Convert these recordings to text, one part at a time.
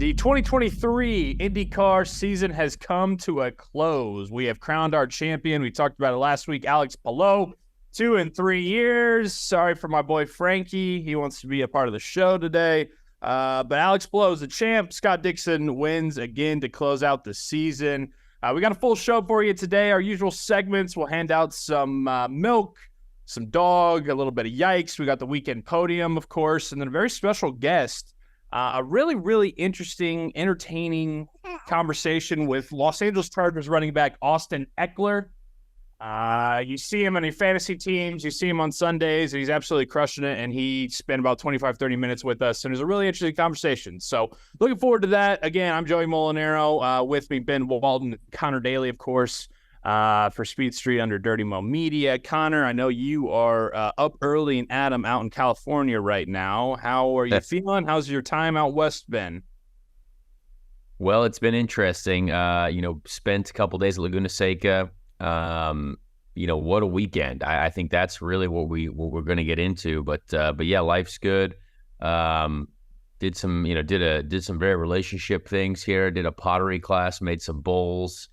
The 2023 IndyCar season has come to a close. We have crowned our champion. We talked about it last week, Alex Palou, 2 and 3 years. Sorry for my boy Frankie. He wants to be a part of the show today. But Alex Palou is the champ. Scott Dixon wins again to close out the season. We got a full show for you today. Our usual segments. We'll hand out some milk, some dog, a little bit of yikes. We got the weekend podium, of course, and then a very special guest. A really, really interesting, entertaining conversation with Los Angeles Chargers running back Austin Ekeler. You see him on your fantasy teams. You see him on Sundays, and he's absolutely crushing it, and he spent about 25, 30 minutes with us, and it was a really interesting conversation. So looking forward to that. Again, I'm Joey Molinaro. With me, Ben Walden, Connor Daly, of course, for Speed Street under Dirty Mo Media. Connor, I know you are up early and Adam out in California right now. How are you feeling? How's your time out west been? Well, it's been interesting. Spent a couple days at Laguna Seca. What a weekend. I think that's really what we're going to get into. But yeah, life's good. Did some very relationship things here. Did a pottery class, made some bowls.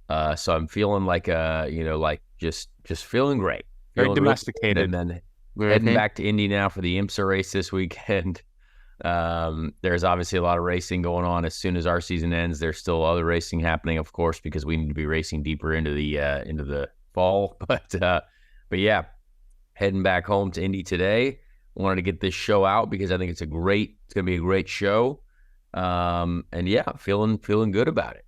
So I'm feeling just feeling great. Very domesticated. And then heading back to Indy now for the IMSA race this weekend. There's obviously a lot of racing going on. As soon as our season ends, there's still other racing happening, of course, because we need to be racing deeper into the fall. But yeah, heading back home to Indy today. Wanted to get this show out because I think it's going to be a great show. And yeah, feeling good about it.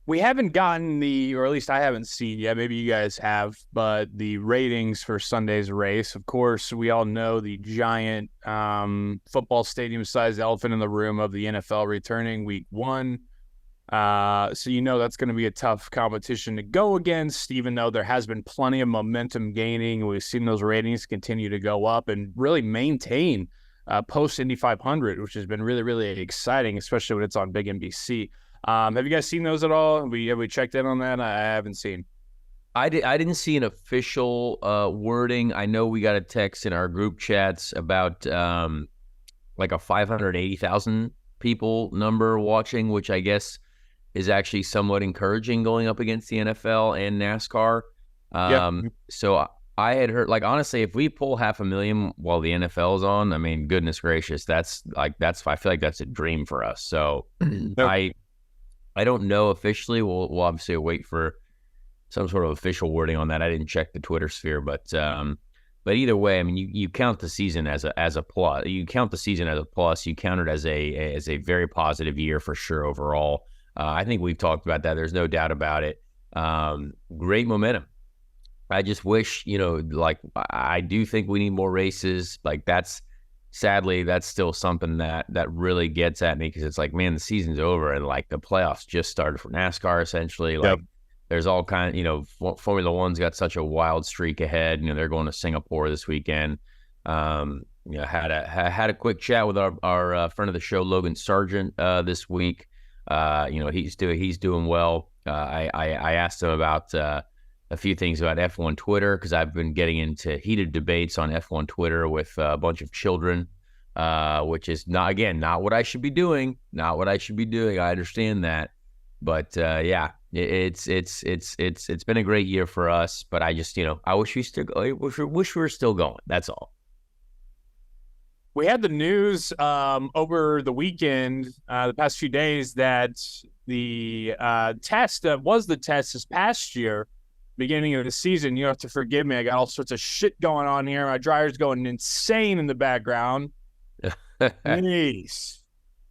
We haven't gotten or at least I haven't seen yet, maybe you guys have, but the ratings for Sunday's race. Of course, we all know the giant football stadium-sized elephant in the room of the NFL returning week 1. So that's going to be a tough competition to go against, even though there has been plenty of momentum gaining. We've seen those ratings continue to go up and really maintain post-Indy 500, which has been really, really exciting, especially when it's on big NBC. Have you guys seen those at all? Have we checked in on that? I haven't seen. I didn't see an official wording. I know we got a text in our group chats about like a 580,000 people number watching, which I guess is actually somewhat encouraging going up against the NFL and NASCAR. So I had heard, honestly, if we pull 500,000 while the NFL's on, I mean, goodness gracious, I feel like that's a dream for us. So I don't know officially. We'll obviously wait for some sort of official wording on that. I didn't check the Twitter sphere, but either way, I mean, you count the season as a plus. You count the season as a plus. You count it as a very positive year for sure overall. I think we've talked about that. There's no doubt about it. Great momentum. I just wish, I do think we need more races. Sadly, that's still something that really gets at me because it's like, man, the season's over and the playoffs just started for NASCAR essentially. There's all Formula One's got such a wild streak ahead. They're going to Singapore this weekend. Had a quick chat with our friend of the show, Logan Sargent, this week. He's doing well. I asked him about a few things about F1 Twitter because I've been getting into heated debates on F1 Twitter with a bunch of children, which is not what I should be doing. Not what I should be doing. I understand that, but yeah, it's been a great year for us. But I just I wish we were still going. That's all. We had the news over the weekend, the past few days, that the test this past year, beginning of the season. You have to forgive me. I got all sorts of shit going on here. My dryer's going insane in the background. Jeez.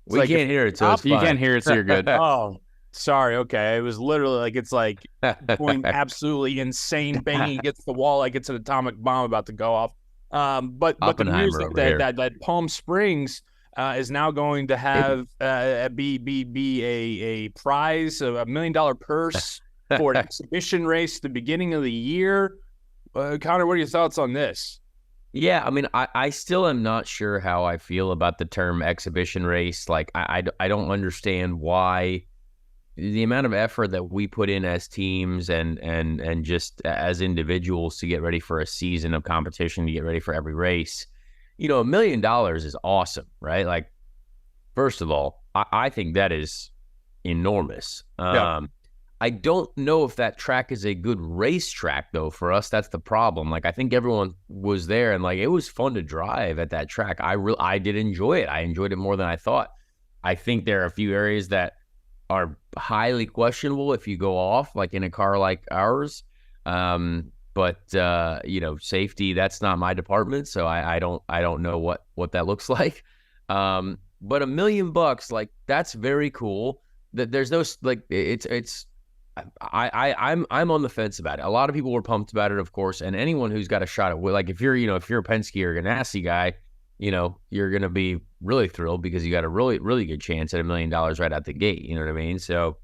We can't hear it, so it's fine. You can't hear it, so you're good. Oh, sorry. Okay. It was literally going absolutely insane, banging against the wall like it's an atomic bomb about to go off. But the news that Palm Springs is now going to have be a prize of $1 million purse for an exhibition race at the beginning of the year. Connor, what are your thoughts on this? Yeah, I mean, I still am not sure how I feel about the term exhibition race. I don't understand why the amount of effort that we put in as teams and just as individuals to get ready for a season of competition, to get ready for every race. $1 million is awesome, right? First of all, I think that is enormous. Yeah. I don't know if that track is a good racetrack though. For us, that's the problem. Like I think everyone was there and like it was fun to drive at that track. I did enjoy it. I enjoyed it more than I thought. I think there are a few areas that are highly questionable if you go off, like in a car like ours. But safety, that's not my department, so I don't know what that looks like. But $1 million, like that's very cool. That there's no like it's I'm on the fence about it. A lot of people were pumped about it, of course, and anyone who's got a shot at like if you're a Penske or Ganassi guy, you're gonna be really thrilled because you got a really really good chance at $1 million right out the gate. You know what I mean? So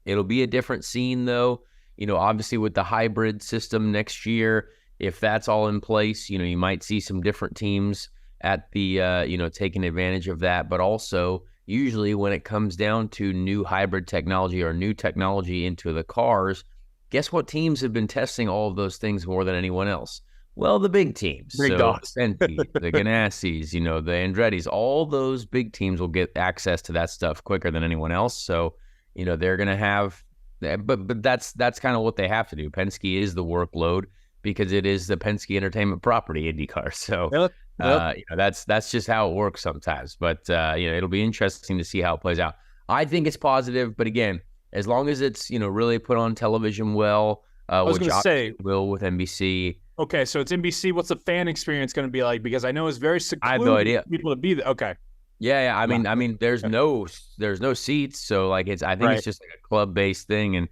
it'll be a different scene though. Obviously with the hybrid system next year, if that's all in place, you might see some different teams at the taking advantage of that, but also usually when it comes down to new hybrid technology or new technology into the cars, guess what teams have been testing all of those things more than anyone else? Well, the big teams. Big dogs. The Penske, the Ganassis, the Andretti's, all those big teams will get access to that stuff quicker than anyone else. So, they're going to have, but that's kind of what they have to do. Penske is the workload because it is the Penske Entertainment property, IndyCar. So, that's just how it works sometimes. But it'll be interesting to see how it plays out. I think it's positive, but again, as long as it's really put on television well, I was which going to say will with NBC. Okay, so it's NBC. What's the fan experience going to be like? Because I know it's very secluded. I have no idea. For people to be there. Okay. Yeah. I mean, there's no seats, so like I think it's just like a club based thing. And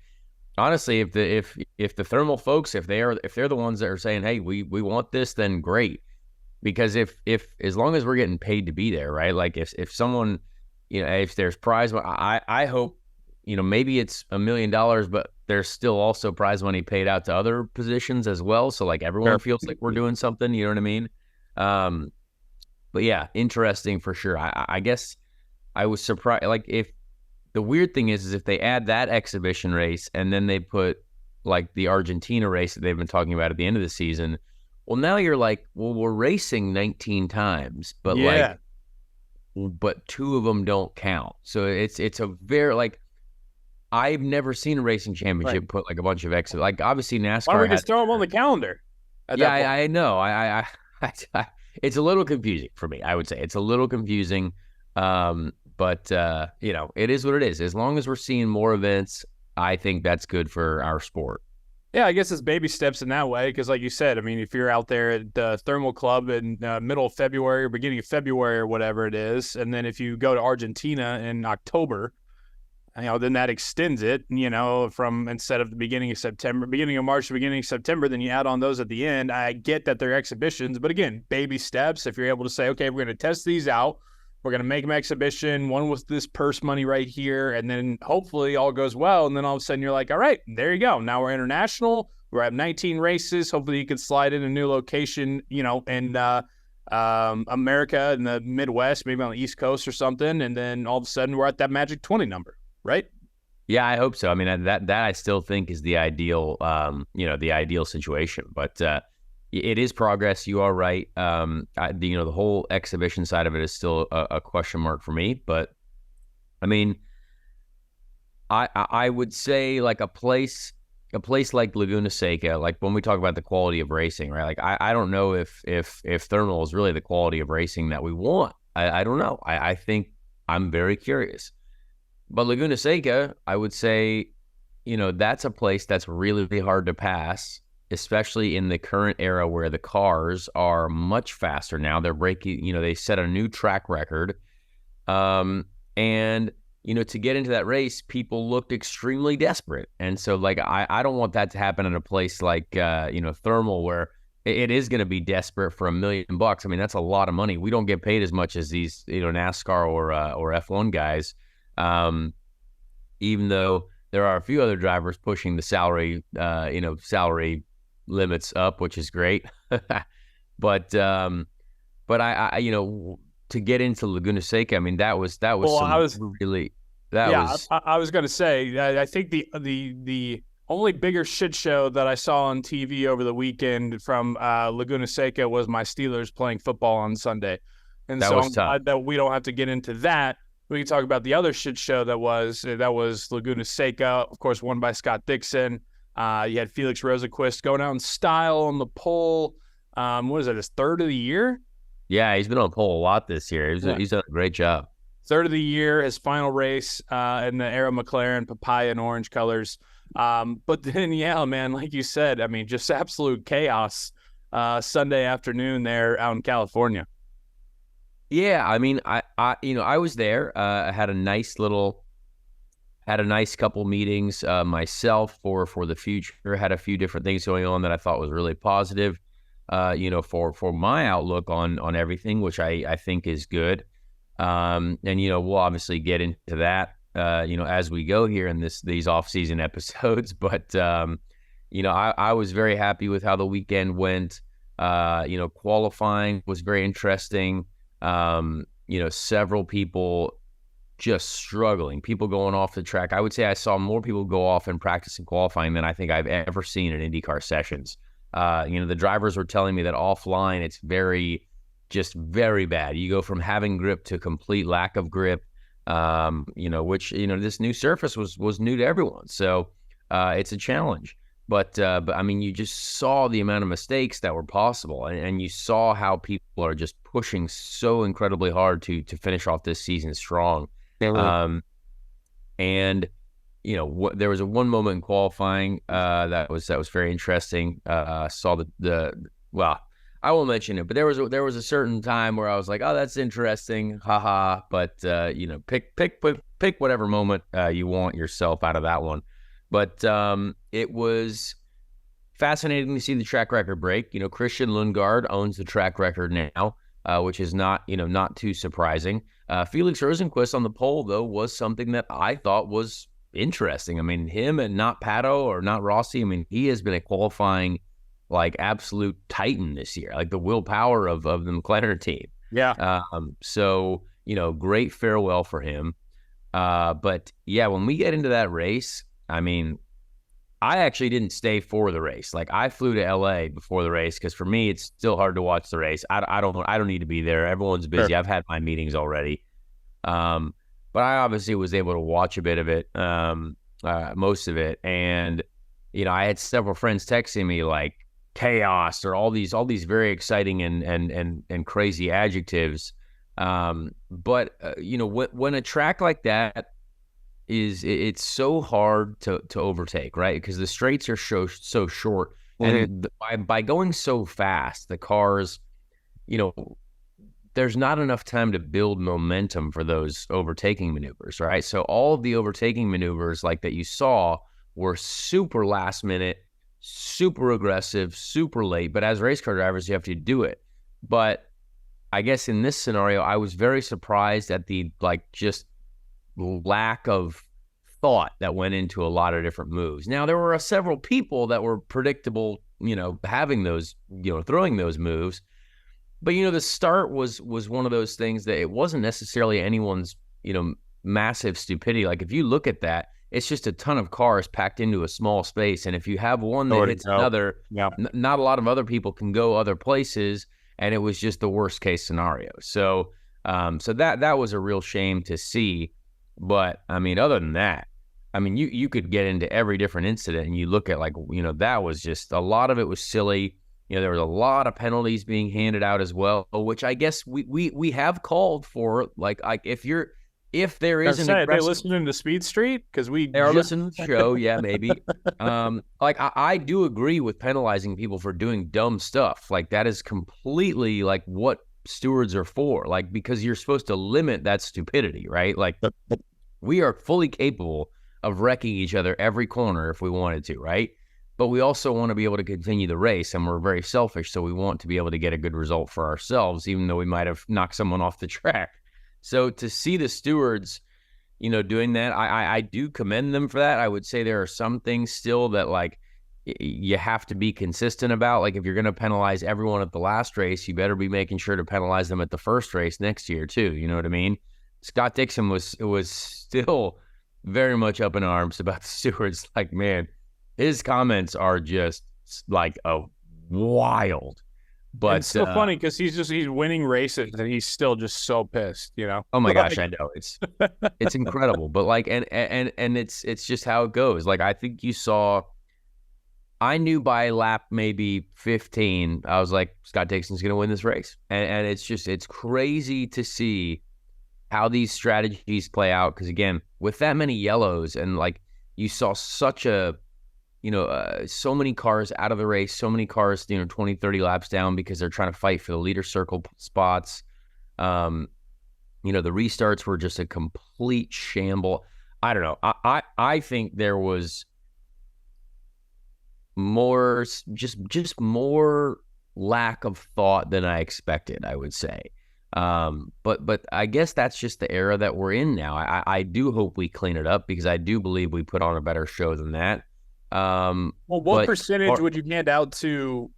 honestly, if the thermal folks, if they're the ones that are saying, hey, we want this, then great. Because if as long as we're getting paid to be there, right? Like if someone, if there's prize, I hope, maybe it's $1 million, but there's still also prize money paid out to other positions as well. So like everyone feels like we're doing something, you know what I mean? But yeah, interesting for sure. I guess I was surprised. Like if the weird thing is if they add that exhibition race and then they put like the Argentina race that they've been talking about at the end of the season. Well, now you're like, well, we're racing 19 times, but but 2 of them don't count. So it's a very like, I've never seen a racing championship put like a bunch of exhibits. Like obviously NASCAR. Why don't we just throw them on the calendar? Yeah, I know. I it's a little confusing for me. I would say it's a little confusing. But it is what it is. As long as we're seeing more events, I think that's good for our sport. Yeah, I guess it's baby steps in that way because, like you said, I mean, if you're out there at the Thermal Club in middle of February or beginning of February or whatever it is, and then if you go to Argentina in October, then that extends it, from instead of the beginning of March to beginning of September, then you add on those at the end. I get that they're exhibitions, but again, baby steps. If you're able to say, okay, we're going to test these out. We're going to make them exhibition, one with this purse money right here, and then hopefully all goes well, and then all of a sudden you're like, all right, there you go. Now we're international. We're at 19 races. Hopefully you can slide in a new location, in America, in the Midwest, maybe on the East Coast or something, and then all of a sudden we're at that magic 20 number, right? Yeah, I hope so. I mean, that I still think is the ideal, the ideal situation, but it is progress. You are right. The whole exhibition side of it is still a question mark for me. But I mean, I would say like a place like Laguna Seca, like when we talk about the quality of racing, right? Like I don't know if thermal is really the quality of racing that we want. I don't know. I think I'm very curious. But Laguna Seca, I would say, that's a place that's really, really hard to pass, especially in the current era where the cars are much faster now. They're breaking, they set a new track record. And, to get into that race, people looked extremely desperate. And so, like, I don't want that to happen in a place like, Thermal, where it is going to be desperate for $1 million. I mean, that's a lot of money. We don't get paid as much as these, NASCAR or F1 guys. Even though there are a few other drivers pushing the salary limits up, which is great. but I to get into Laguna Seca, I mean, that was I was going to say, I think the only bigger shit show that I saw on TV over the weekend from Laguna Seca was my Steelers playing football on Sunday. And that so was I'm tough. glad that we don't have to get into that. We can talk about the other shit show that was Laguna Seca, of course, won by Scott Dixon. You had Felix Rosenqvist going out in style on the pole. What is it, his third of the year? Yeah, he's been on pole a lot this year. He's done a great job. Third of the year, his final race in the Arrow McLaren papaya and orange colors. But then, yeah, man, like you said, I mean, just absolute chaos Sunday afternoon there out in California. Yeah, I mean, I was there. I had a nice couple meetings myself for the future. Had a few different things going on that I thought was really positive. For my outlook on everything, which I think is good. And we'll obviously get into that as we go here in these off-season episodes. But I was very happy with how the weekend went. Qualifying was very interesting. Several people just struggling, people going off the track. I would say I saw more people go off in practice and qualifying than I think I've ever seen in IndyCar sessions. The drivers were telling me that offline it's very bad. You go from having grip to complete lack of grip, which this new surface was new to everyone. So it's a challenge. But I mean, you just saw the amount of mistakes that were possible, and you saw how people are just pushing so incredibly hard to finish off this season strong. Yeah, there was one moment in qualifying that was very interesting. Saw well, I won't mention it, but there was a certain time where I was like, oh, that's interesting, haha. But pick whatever moment you want yourself out of that one. But it was fascinating to see the track record break. Christian Lundgaard owns the track record now, which is not too surprising. Felix Rosenqvist on the pole, though, was something that I thought was interesting. I mean, him and not Pato or not Rossi, I mean, he has been a qualifying, like, absolute titan this year, like the willpower of the McLaren team. Yeah. So, great farewell for him. But, yeah, when we get into that race, I mean, I actually didn't stay for the race. Like, I flew to LA before the race because for me, it's still hard to watch the race. I don't need to be there. Everyone's busy. Sure. I've had my meetings already. But I obviously was able to watch a bit of it, most of it. And, I had several friends texting me like chaos or all these very exciting and crazy adjectives. But when a track like that, it's so hard to overtake, right? Because the straights are so short, and by going so fast, the cars, there's not enough time to build momentum for those overtaking maneuvers, right? So all of the overtaking maneuvers like that you saw were super last minute, super aggressive, super late. But as race car drivers, you have to do it. But I guess in this scenario, I was very surprised at the just lack of thought that went into a lot of different moves. Now, there were several people that were predictable, having those, throwing those moves. But, the start was one of those things that it wasn't necessarily anyone's, massive stupidity. Like, if you look at that, it's just a ton of cars packed into a small space. And if you have one that hits another, not a lot of other people can go other places. And it was just the worst case scenario. So that was a real shame to see. But, I mean, other than that, I mean, you could get into every different incident and you look at that was just, a lot of it was silly. There was a lot of penalties being handed out as well, which I guess we have called for. Like if there is an aggressive... Are they listening to Speed Street? Because they are listening to the show, yeah, maybe. I do agree with penalizing people for doing dumb stuff. Like, that is completely like what stewards are for. Like, because you're supposed to limit that stupidity, right? Like, we are fully capable of wrecking each other every corner if we wanted to, right? But we also want to be able to continue the race, and we're very selfish, so we want to be able to get a good result for ourselves, even though we might have knocked someone off the track. So to see the stewards, doing that, I do commend them for that. I would say there are some things still that, like, you have to be consistent about. Like, if you're going to penalize everyone at the last race, you better be making sure to penalize them at the first race next year too. You know what I mean? Scott Dixon was still very much up in arms about the stewards. Like, man, his comments are just like wild. And it's But so funny because he's winning races and he's still just so pissed, you know? oh my gosh, I know it's incredible. But like, and it's just how it goes. Like, I think you saw. I knew by lap maybe 15, I was like, Scott Dixon's going to win this race. And it's crazy to see how these strategies play out. Because again, with that many yellows and like you saw such a, so many cars out of the race, so many cars, 20, 30 laps down because they're trying to fight for the leader circle spots. The restarts were just a complete shamble. I don't know. I think there was more just more lack of thought than I expected, I would say. But I guess that's just the era that we're in now. I do hope we clean it up because I do believe we put on a better show than that. Well, what percentage would you hand out to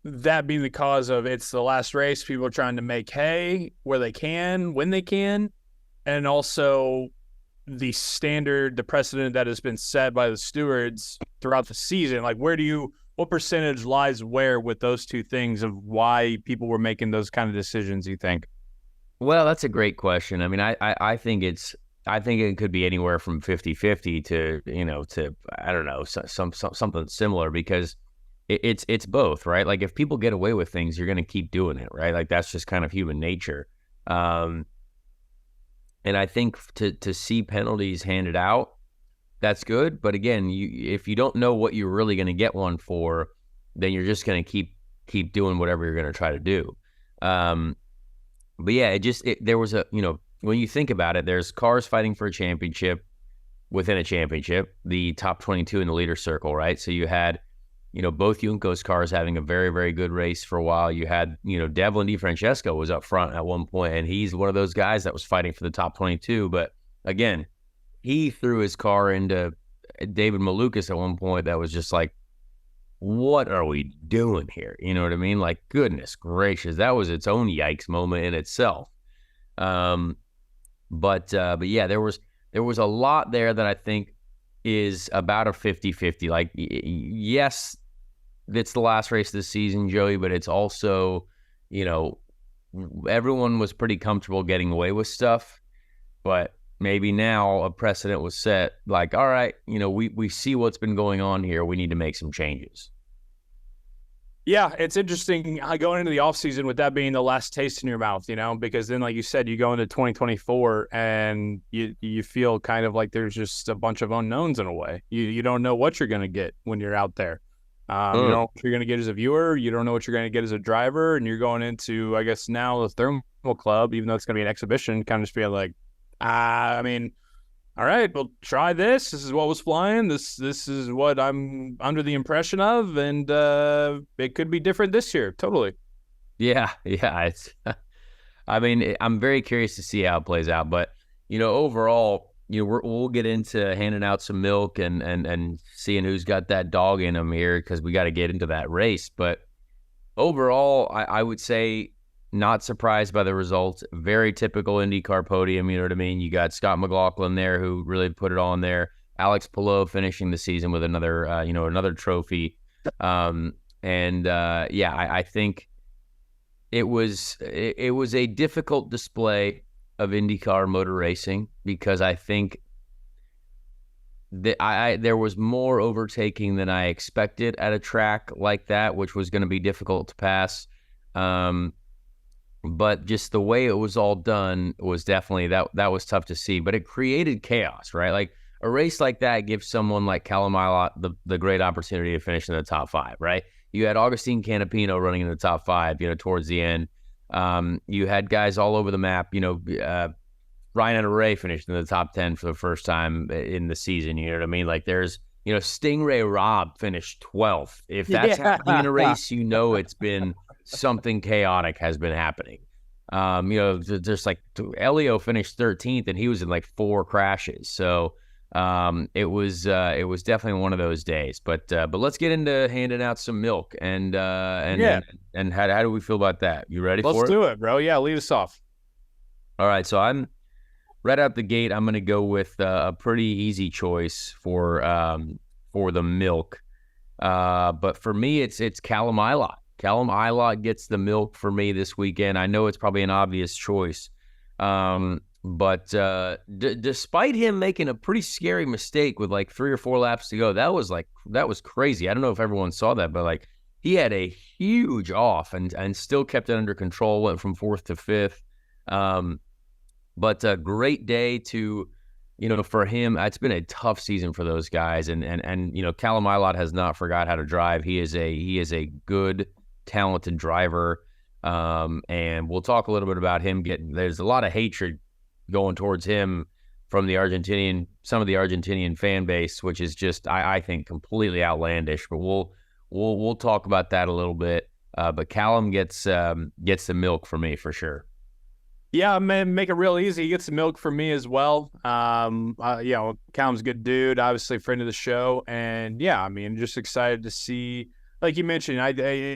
that being the cause of it's the last race, people are trying to make hay where they can, when they can, and also the precedent that has been set by the stewards throughout the season? Like, what percentage lies where with those two things of why people were making those kind of decisions, you think? Well, that's a great question. I mean, I think it could be anywhere from 50-50 to I don't know, something similar because it's both, right? Like if people get away with things, you're going to keep doing it, right? Like that's just kind of human nature. And I think to see penalties handed out, that's good. But again, if you don't know what you're really going to get one for, then you're just going to keep doing whatever you're going to try to do. But yeah, there was when you think about it, there's cars fighting for a championship within a championship, the top 22 in the leader circle, right? So you had, both Junko's cars having a very, very good race for a while. You had, Devlin DeFrancesco was up front at one point, and he's one of those guys that was fighting for the top 22. But again, he threw his car into David Malukas at one point that was just like, what are we doing here? You know what I mean? Like, goodness gracious, that was its own yikes moment in itself. But yeah, there was a lot there that I think is about a 50-50. Like, yes, it's the last race of the season, Joey, but it's also, everyone was pretty comfortable getting away with stuff, but maybe now a precedent was set. Like, all right, we see what's been going on here. We need to make some changes. Yeah, it's interesting going into the offseason with that being the last taste in your mouth, because then, like you said, you go into 2024 and you feel kind of like there's just a bunch of unknowns in a way. You don't know what you're going to get when you're out there. You don't know what you're going to get as a viewer. You don't know what you're going to get as a driver. And you're going into, I guess, now the Thermal Club, even though it's going to be an exhibition, kind of just feel like, all right, we'll try this. This is what was flying. This is what I'm under the impression of, and it could be different this year. Totally. Yeah. It's. I mean, I'm very curious to see how it plays out, but overall, we'll get into handing out some milk and seeing who's got that dog in them here because we got to get into that race. But overall, I would say, not surprised by the results. Very typical IndyCar podium, you know what I mean? You got Scott McLaughlin there who really put it on there. Alex Palou finishing the season with another trophy. I think it was a difficult display of IndyCar motor racing because I think there was more overtaking than I expected at a track like that, which was going to be difficult to pass. But just the way it was all done was definitely that was tough to see. But it created chaos, right? Like a race like that gives someone like Callum Ilott the great opportunity to finish in the top 5, right? You had Augustine Canapino running in the top 5, towards the end. You had guys all over the map. Ryan Ray finished in the top 10 for the first time in the season. You know what I mean? Like there's, Stingray Robb finished 12th. If that's happening in a race, it's been something chaotic has been happening. Just like Elio finished 13th and he was in like 4 crashes. So it was definitely one of those days. But let's get into handing out some milk and how do we feel about that? You ready for it? Let's do it, bro. Yeah, lead us off. All right, so I'm right out the gate. I'm going to go with a pretty easy choice for the milk. But for me, it's Callum Ilott. Callum Ilott gets the milk for me this weekend. I know it's probably an obvious choice. But despite him making a pretty scary mistake with like 3 or 4 laps to go, that was crazy. I don't know if everyone saw that, but like he had a huge off and still kept it under control, went from 4th to 5th. But a great day to, for him. It's been a tough season for those guys, and Callum Ilott has not forgot how to drive. He is a good, talented driver. And we'll talk a little bit about him there's a lot of hatred going towards him from some of the Argentinian fan base, which is just, I think, completely outlandish, but we'll talk about that a little bit. But Callum gets the milk for me for sure. Yeah, man, make it real easy. He gets the milk for me as well. Callum's a good dude, obviously a friend of the show. And yeah, I mean, just excited to see, like you mentioned, I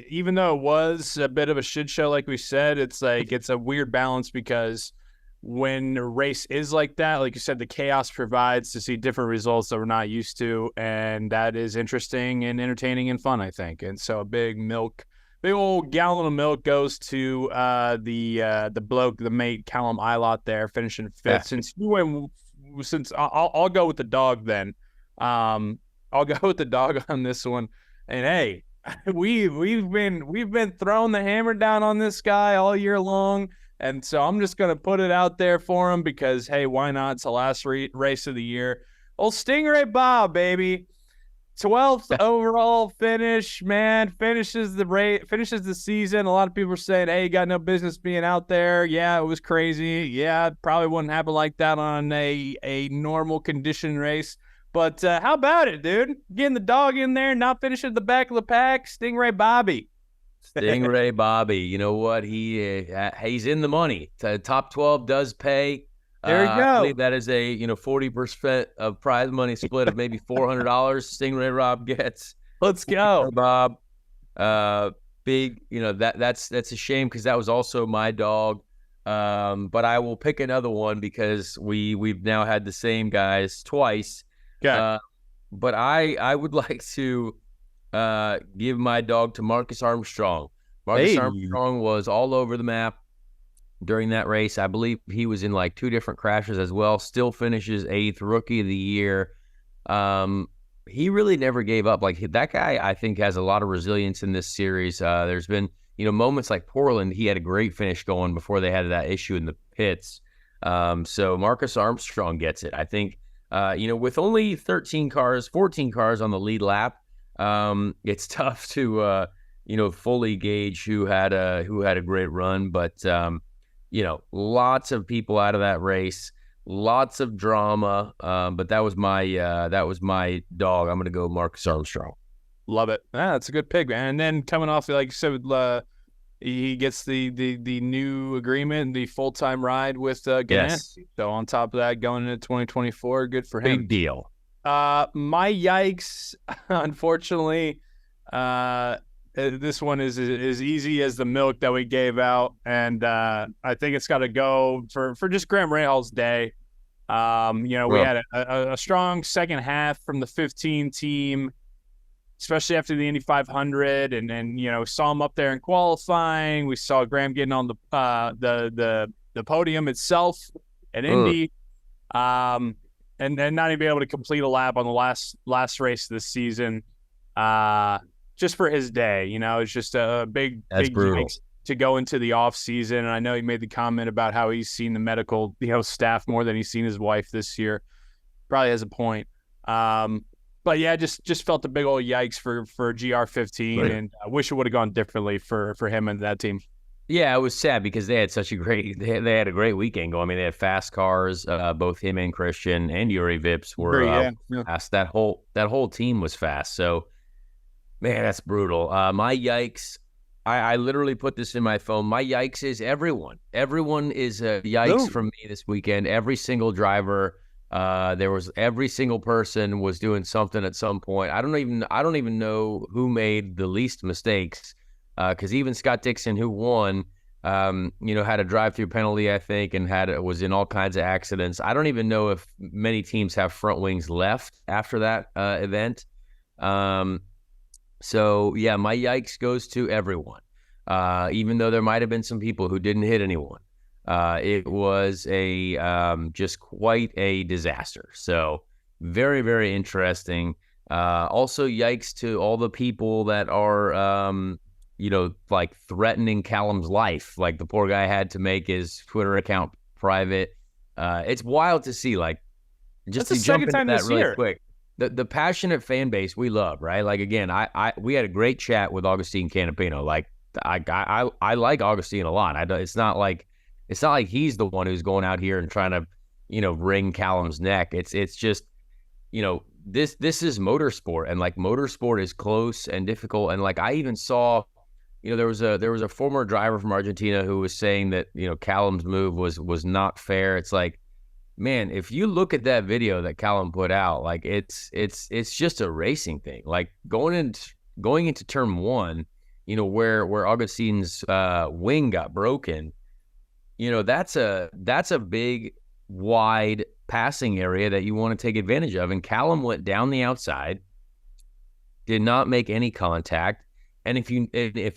even though it was a bit of a shit show, like we said, it's like it's a weird balance because when a race is like that, like you said, the chaos provides to see different results that we're not used to. And that is interesting and entertaining and fun, I think. And so a big old gallon of milk goes to the bloke, the mate Callum Ilott there, finishing 5th. Yeah. I'll go with the dog then. I'll go with the dog on this one. And hey, we've been throwing the hammer down on this guy all year long, and so I'm just gonna put it out there for him because hey, why not? It's the last race of the year. Old Stingray Bob, baby. 12th overall finish, man. Finishes the season. A lot of people are saying, hey, you got no business being out there. Yeah, it was crazy. Yeah, it probably wouldn't happen like that on a normal condition race. But how about it, dude? Getting the dog in there, not finishing at the back of the pack. Stingray Bobby. Stingray Bobby. You know what? He's in the money. Top 12 does pay. There you go. I believe that is a 40% of prize money split of maybe $400. Stingray Rob gets. Let's go, Bob. Big. That's a shame because that was also my dog. But I will pick another one because we've now had the same guys twice. Okay. But I would like to give my dog to Marcus Armstrong. Armstrong was all over the map during that race. I believe he was in like 2 different crashes as well. Still finishes 8th, rookie of the year. He really never gave up. Like that guy, I think, has a lot of resilience in this series. There's been, moments like Portland. He had a great finish going before they had that issue in the pits. So Marcus Armstrong gets it. I think, with only 14 cars on the lead lap, it's tough to, fully gauge who had a great run. But lots of people out of that race, lots of drama. But that was my dog. I'm going to go Marcus Armstrong. Love it. That's a good pick, man. And then coming off, like you said, he gets the new agreement, the full-time ride with Ganassi. Yes. So on top of that, going into 2024, good for him. Big deal. My yikes, unfortunately, this one is as easy as the milk that we gave out, and I think it's got to go for just Graham Rahal's day. We had a strong second half from the 15 team, especially after the Indy 500, and saw him up there in qualifying. We saw Graham getting on the podium itself at Indy, and not even be able to complete a lap on the last race of the season. Just for his day, it's just a big yikes to go into the off season. And I know he made the comment about how he's seen the medical, staff more than he's seen his wife this year. Probably has a point. But yeah, just felt a big old yikes for GR15, right. And I wish it would have gone differently for him and that team. Yeah, it was sad because they had such a great they had a great weekend going. I mean, they had fast cars. Both him and Christian and Yuri Vips were fast. That whole team was fast. So, man, that's brutal. My yikes. I literally put this in my phone. My yikes is everyone. Everyone is a yikes from me this weekend. Every single driver. Every single person was doing something at some point. I don't even know who made the least mistakes. Because even Scott Dixon, who won, had a drive-through penalty, I think, and was in all kinds of accidents. I don't even know if many teams have front wings left after that event. So yeah, my yikes goes to everyone. Even though there might have been some people who didn't hit anyone. It was a just quite a disaster. So very, very interesting. Also, yikes to all the people that are, like threatening Callum's life. Like the poor guy had to make his Twitter account private. It's wild to see. Like, just That's the to jump second into time that this really year. quick. The passionate fan base we love, right? Like again, we had a great chat with Augustine Canapino. Like I like Augustine a lot. It's not like he's the one who's going out here and trying to, wring Callum's neck. It's just, this is motorsport, and like motorsport is close and difficult. And like I even saw, there was a former driver from Argentina who was saying that, Callum's move was not fair. It's like, man, if you look at that video that Callum put out, like it's just a racing thing. Like going into turn one, where Augustine's wing got broken, that's a big, wide passing area that you want to take advantage of. And Callum went down the outside, did not make any contact. And if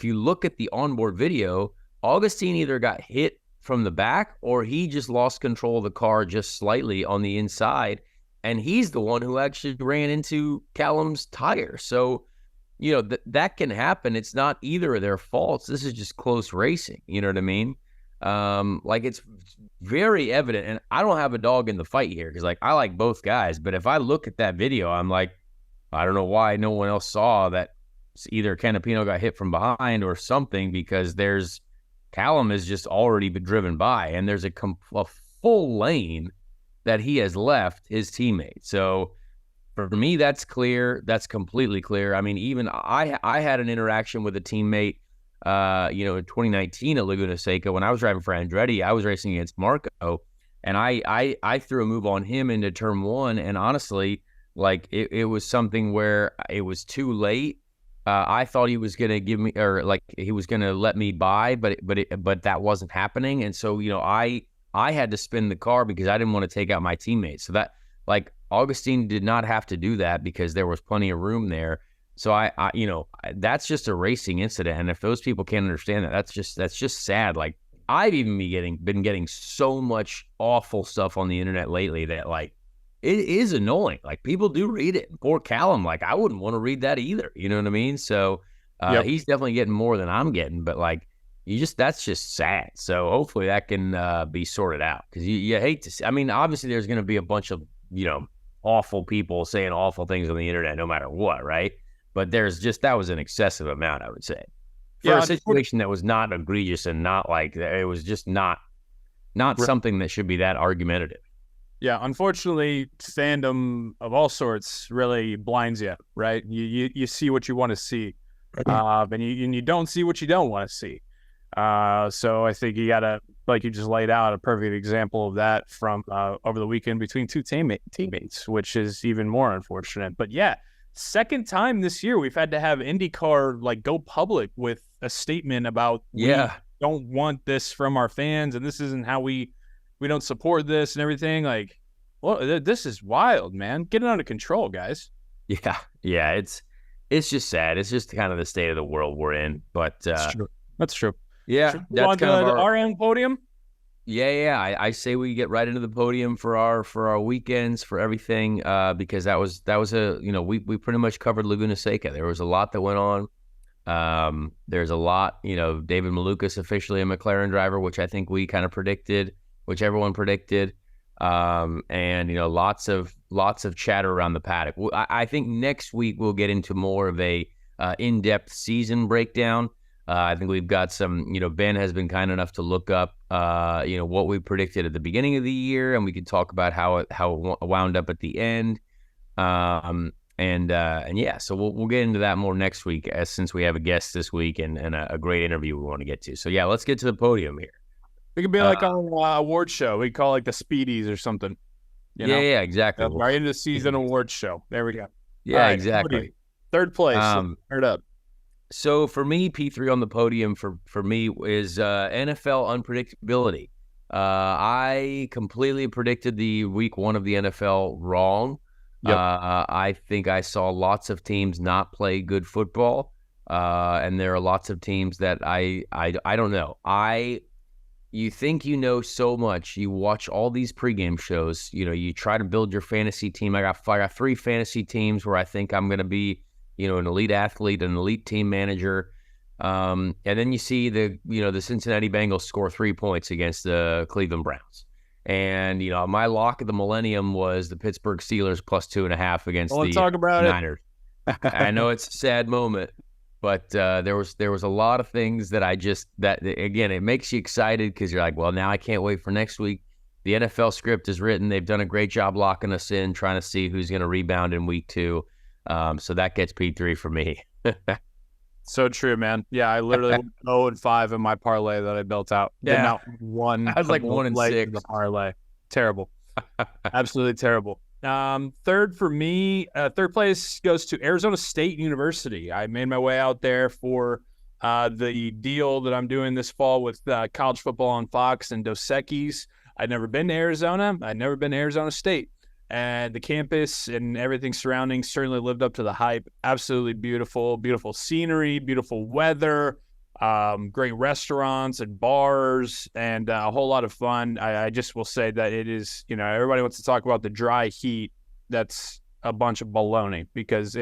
you look at the onboard video, Augustine either got hit from the back or he just lost control of the car just slightly on the inside. And he's the one who actually ran into Callum's tire. So, that can happen. It's not either of their faults. This is just close racing. You know what I mean? Like it's very evident. And I don't have a dog in the fight here because like I like both guys. But if I look at that video, I'm like, I don't know why no one else saw that either Canapino got hit from behind or something, because Callum has just already been driven by, and there's a full lane that he has left his teammate. So for me, that's clear. That's completely clear. I mean, even I had an interaction with a teammate, in 2019 at Laguna Seca when I was driving for Andretti. I was racing against Marco, and I threw a move on him into turn one, and honestly, like it was something where it was too late. I thought he was going to give me, or like he was going to let me by, but that wasn't happening. And so, I had to spin the car because I didn't want to take out my teammates. So that, like, Augustine did not have to do that because there was plenty of room there. So that's just a racing incident. And if those people can't understand that, that's just sad. Like I've even been getting so much awful stuff on the internet lately that like, it is annoying. Like people do read it. Poor Callum, like I wouldn't want to read that either. You know what I mean? So Yep. he's definitely getting more than I'm getting, but like that's just sad. So hopefully that can be sorted out, because you hate to see. I mean, obviously there's going to be a bunch of awful people saying awful things on the internet, no matter what, right? But that was an excessive amount, I would say, for a situation that was not egregious and not like it was just not something that should be that argumentative. Yeah, unfortunately, fandom of all sorts really blinds you, right? You see what you want to see, and you don't see what you don't want to see. So I think you gotta, like you just laid out, a perfect example of that from over the weekend between two teammates, which is even more unfortunate. But yeah, second time this year we've had to have IndyCar like go public with a statement about we don't want this from our fans, and this isn't how we don't support this and everything. Like, well, this is wild, man. Get it under control, guys. Yeah. It's just sad. It's just kind of the state of the world we're in. But That's true. Yeah, that's kind of our own podium. Yeah. I say we get right into the podium for our weekends, for everything, because that was a we pretty much covered Laguna Seca. There was a lot that went on. There's a lot. David Malukas officially a McLaren driver, which I think we kind of predicted, which everyone predicted. And lots of chatter around the paddock. I think next week we'll get into more of a in-depth season breakdown. I think we've got some, Ben has been kind enough to look up, what we predicted at the beginning of the year, and we can talk about how it wound up at the end. And yeah, so we'll get into that more next week, since we have a guest this week and a great interview we want to get to. So yeah, let's get to the podium here. It could be like our award show. We call it like the Speedies or something. Yeah, exactly. Right into the season award show. There we go. Yeah, right, exactly. Third place. Third up. So for me, P3 on the podium for me is NFL unpredictability. I completely predicted the week one of the NFL wrong. Yep. I think I saw lots of teams not play good football, and there are lots of teams that I don't know. You think you know so much. You watch all these pregame shows. You try to build your fantasy team. I got 3 fantasy teams where I think I'm going to be, an elite athlete, an elite team manager. And then you see the Cincinnati Bengals score 3 points against the Cleveland Browns. And, my lock of the millennium was the Pittsburgh Steelers plus 2.5 against the talk about Niners. I know it's a sad moment, but there was a lot of things that again, it makes you excited because you're like, well, now I can't wait for next week. The NFL script is written. They've done a great job locking us in, trying to see who's going to rebound in week 2. So that gets P3 for me. So true, man. Yeah, I literally went 0-5 in my parlay that I built out. Yeah. Not one. I was like 1-6 in the parlay. Terrible. Absolutely terrible. Third for me, third place goes to Arizona State University. I made my way out there for the deal that I'm doing this fall with college football on Fox and Dos Equis. I'd never been to Arizona. I'd never been to Arizona State. And the campus and everything surrounding certainly lived up to the hype. Absolutely beautiful, beautiful scenery, beautiful weather, great restaurants and bars, and a whole lot of fun. I just will say that it is, everybody wants to talk about the dry heat. That's a bunch of baloney because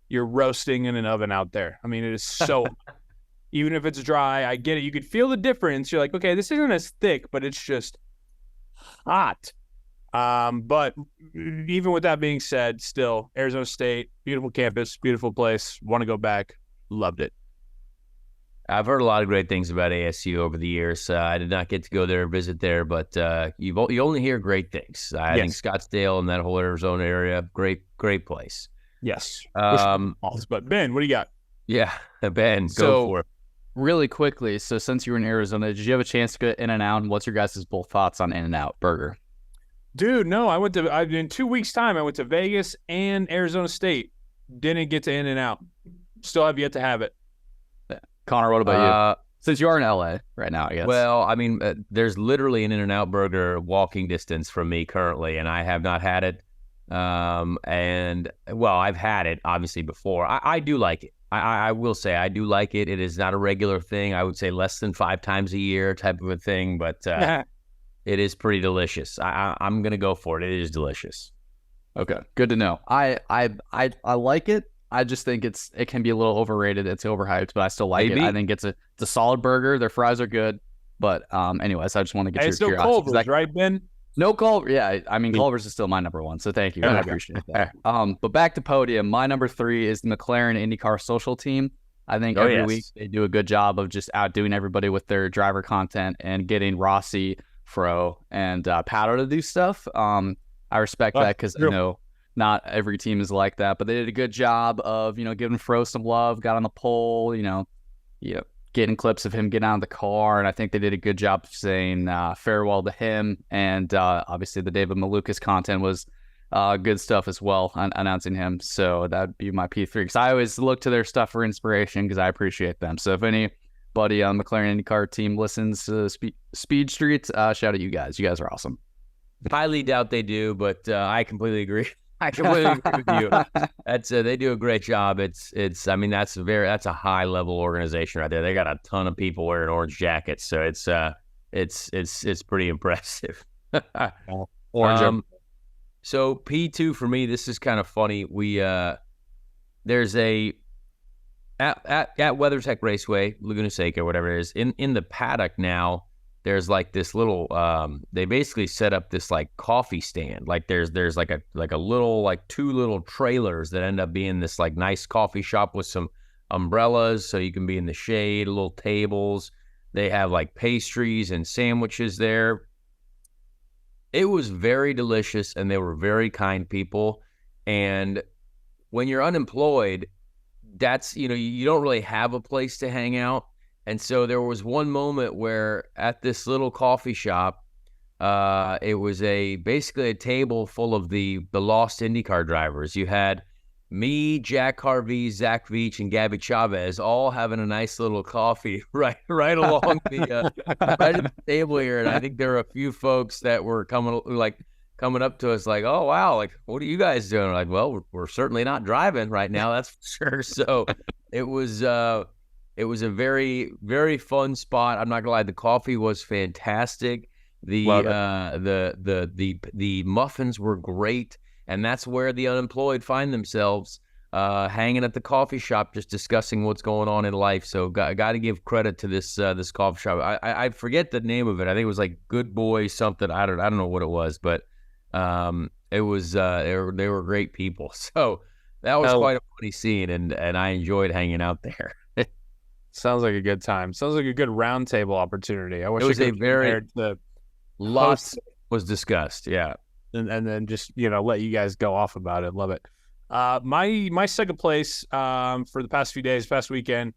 you're roasting in an oven out there. I mean, it is so, even if it's dry, I get it. You could feel the difference. You're like, okay, this isn't as thick, but it's just hot. But even with that being said, still Arizona State, beautiful campus, beautiful place. Want to go back. Loved it. I've heard a lot of great things about ASU over the years. I did not get to go there or visit there, but you only hear great things. I think Scottsdale and that whole Arizona area, great place. Yes. But Ben, what do you got? Yeah, Ben, go for it. Really quickly, so since you were in Arizona, did you have a chance to go In-N-Out? And what's your guys' both thoughts on In-N-Out Burger? Dude, no, in 2 weeks' time, I went to Vegas and Arizona State. Didn't get to In-N-Out. Still have yet to have it. Connor, what about you? Since you are in LA right now, I guess. Well, I mean, there's literally an In-N-Out Burger walking distance from me currently, and I have not had it. I've had it, obviously, before. I do like it. I will say I do like it. It is not a regular thing. I would say less than 5 times a year type of a thing, but... It is pretty delicious. I'm gonna go for it. It is delicious. Okay, good to know. I like it. I just think it can be a little overrated. It's overhyped, but I still like it. I think it's a solid burger. Their fries are good, but anyways, I just want to get your curiosity. Culver's, right, Ben? No Culver. Yeah, I mean Culver's is still my number 1, so thank you. I appreciate that. But back to podium. My number 3 is the McLaren IndyCar social team. I think every week they do a good job of just outdoing everybody with their driver content and getting Rossi, Fro, and Pato to do stuff. I respect that because I know not every team is like that, but they did a good job of giving Fro some love. Got on the pole, getting clips of him getting out of the car, and I think they did a good job of saying farewell to him. And obviously, the David Malukas content was good stuff as well, announcing him. So that'd be my P3 because I always look to their stuff for inspiration because I appreciate them. So if any buddy on McLaren IndyCar team listens to Speed Streets, shout out you guys. You guys are awesome. Highly doubt they do, but I completely agree. I completely agree with you. That's they do a great job. It's I mean that's a high level organization right there. They got a ton of people wearing orange jackets, so it's pretty impressive. Orange. So P2 for me, this is kind of funny. We there's a At WeatherTech Raceway, Laguna Seca, whatever it is, in the paddock now, there's like this little they basically set up this like coffee stand. Like there's like a little like 2 little trailers that end up being this like nice coffee shop with some umbrellas so you can be in the shade, little tables. They have like pastries and sandwiches there. It was very delicious and they were very kind people. And when you're unemployed, that's, you don't really have a place to hang out. And so there was one moment where at this little coffee shop, it was basically a table full of the lost IndyCar drivers. You had me, Jack Harvey, Zach Veach, and Gabby Chavez all having a nice little coffee right along the right at the table here. And I think there were a few folks that were coming coming up to us like, "Oh wow, like what are you guys doing?" We're like, well, we're certainly not driving right now, that's for sure. So it was a very, very fun spot. I'm not gonna lie, the coffee was fantastic. The muffins were great, and that's where the unemployed find themselves, hanging at the coffee shop, just discussing what's going on in life. So got to give credit to this coffee shop. I forget the name of it. I think it was like Good Boy something. I don't know what it was, but it was they were great people. So that was quite a funny scene, and I enjoyed hanging out there. Sounds like a good time. Sounds like a good roundtable opportunity. I wish it was I a could very lots host was discussed. Yeah, and then just let you guys go off about it. Love it. My second place for the past weekend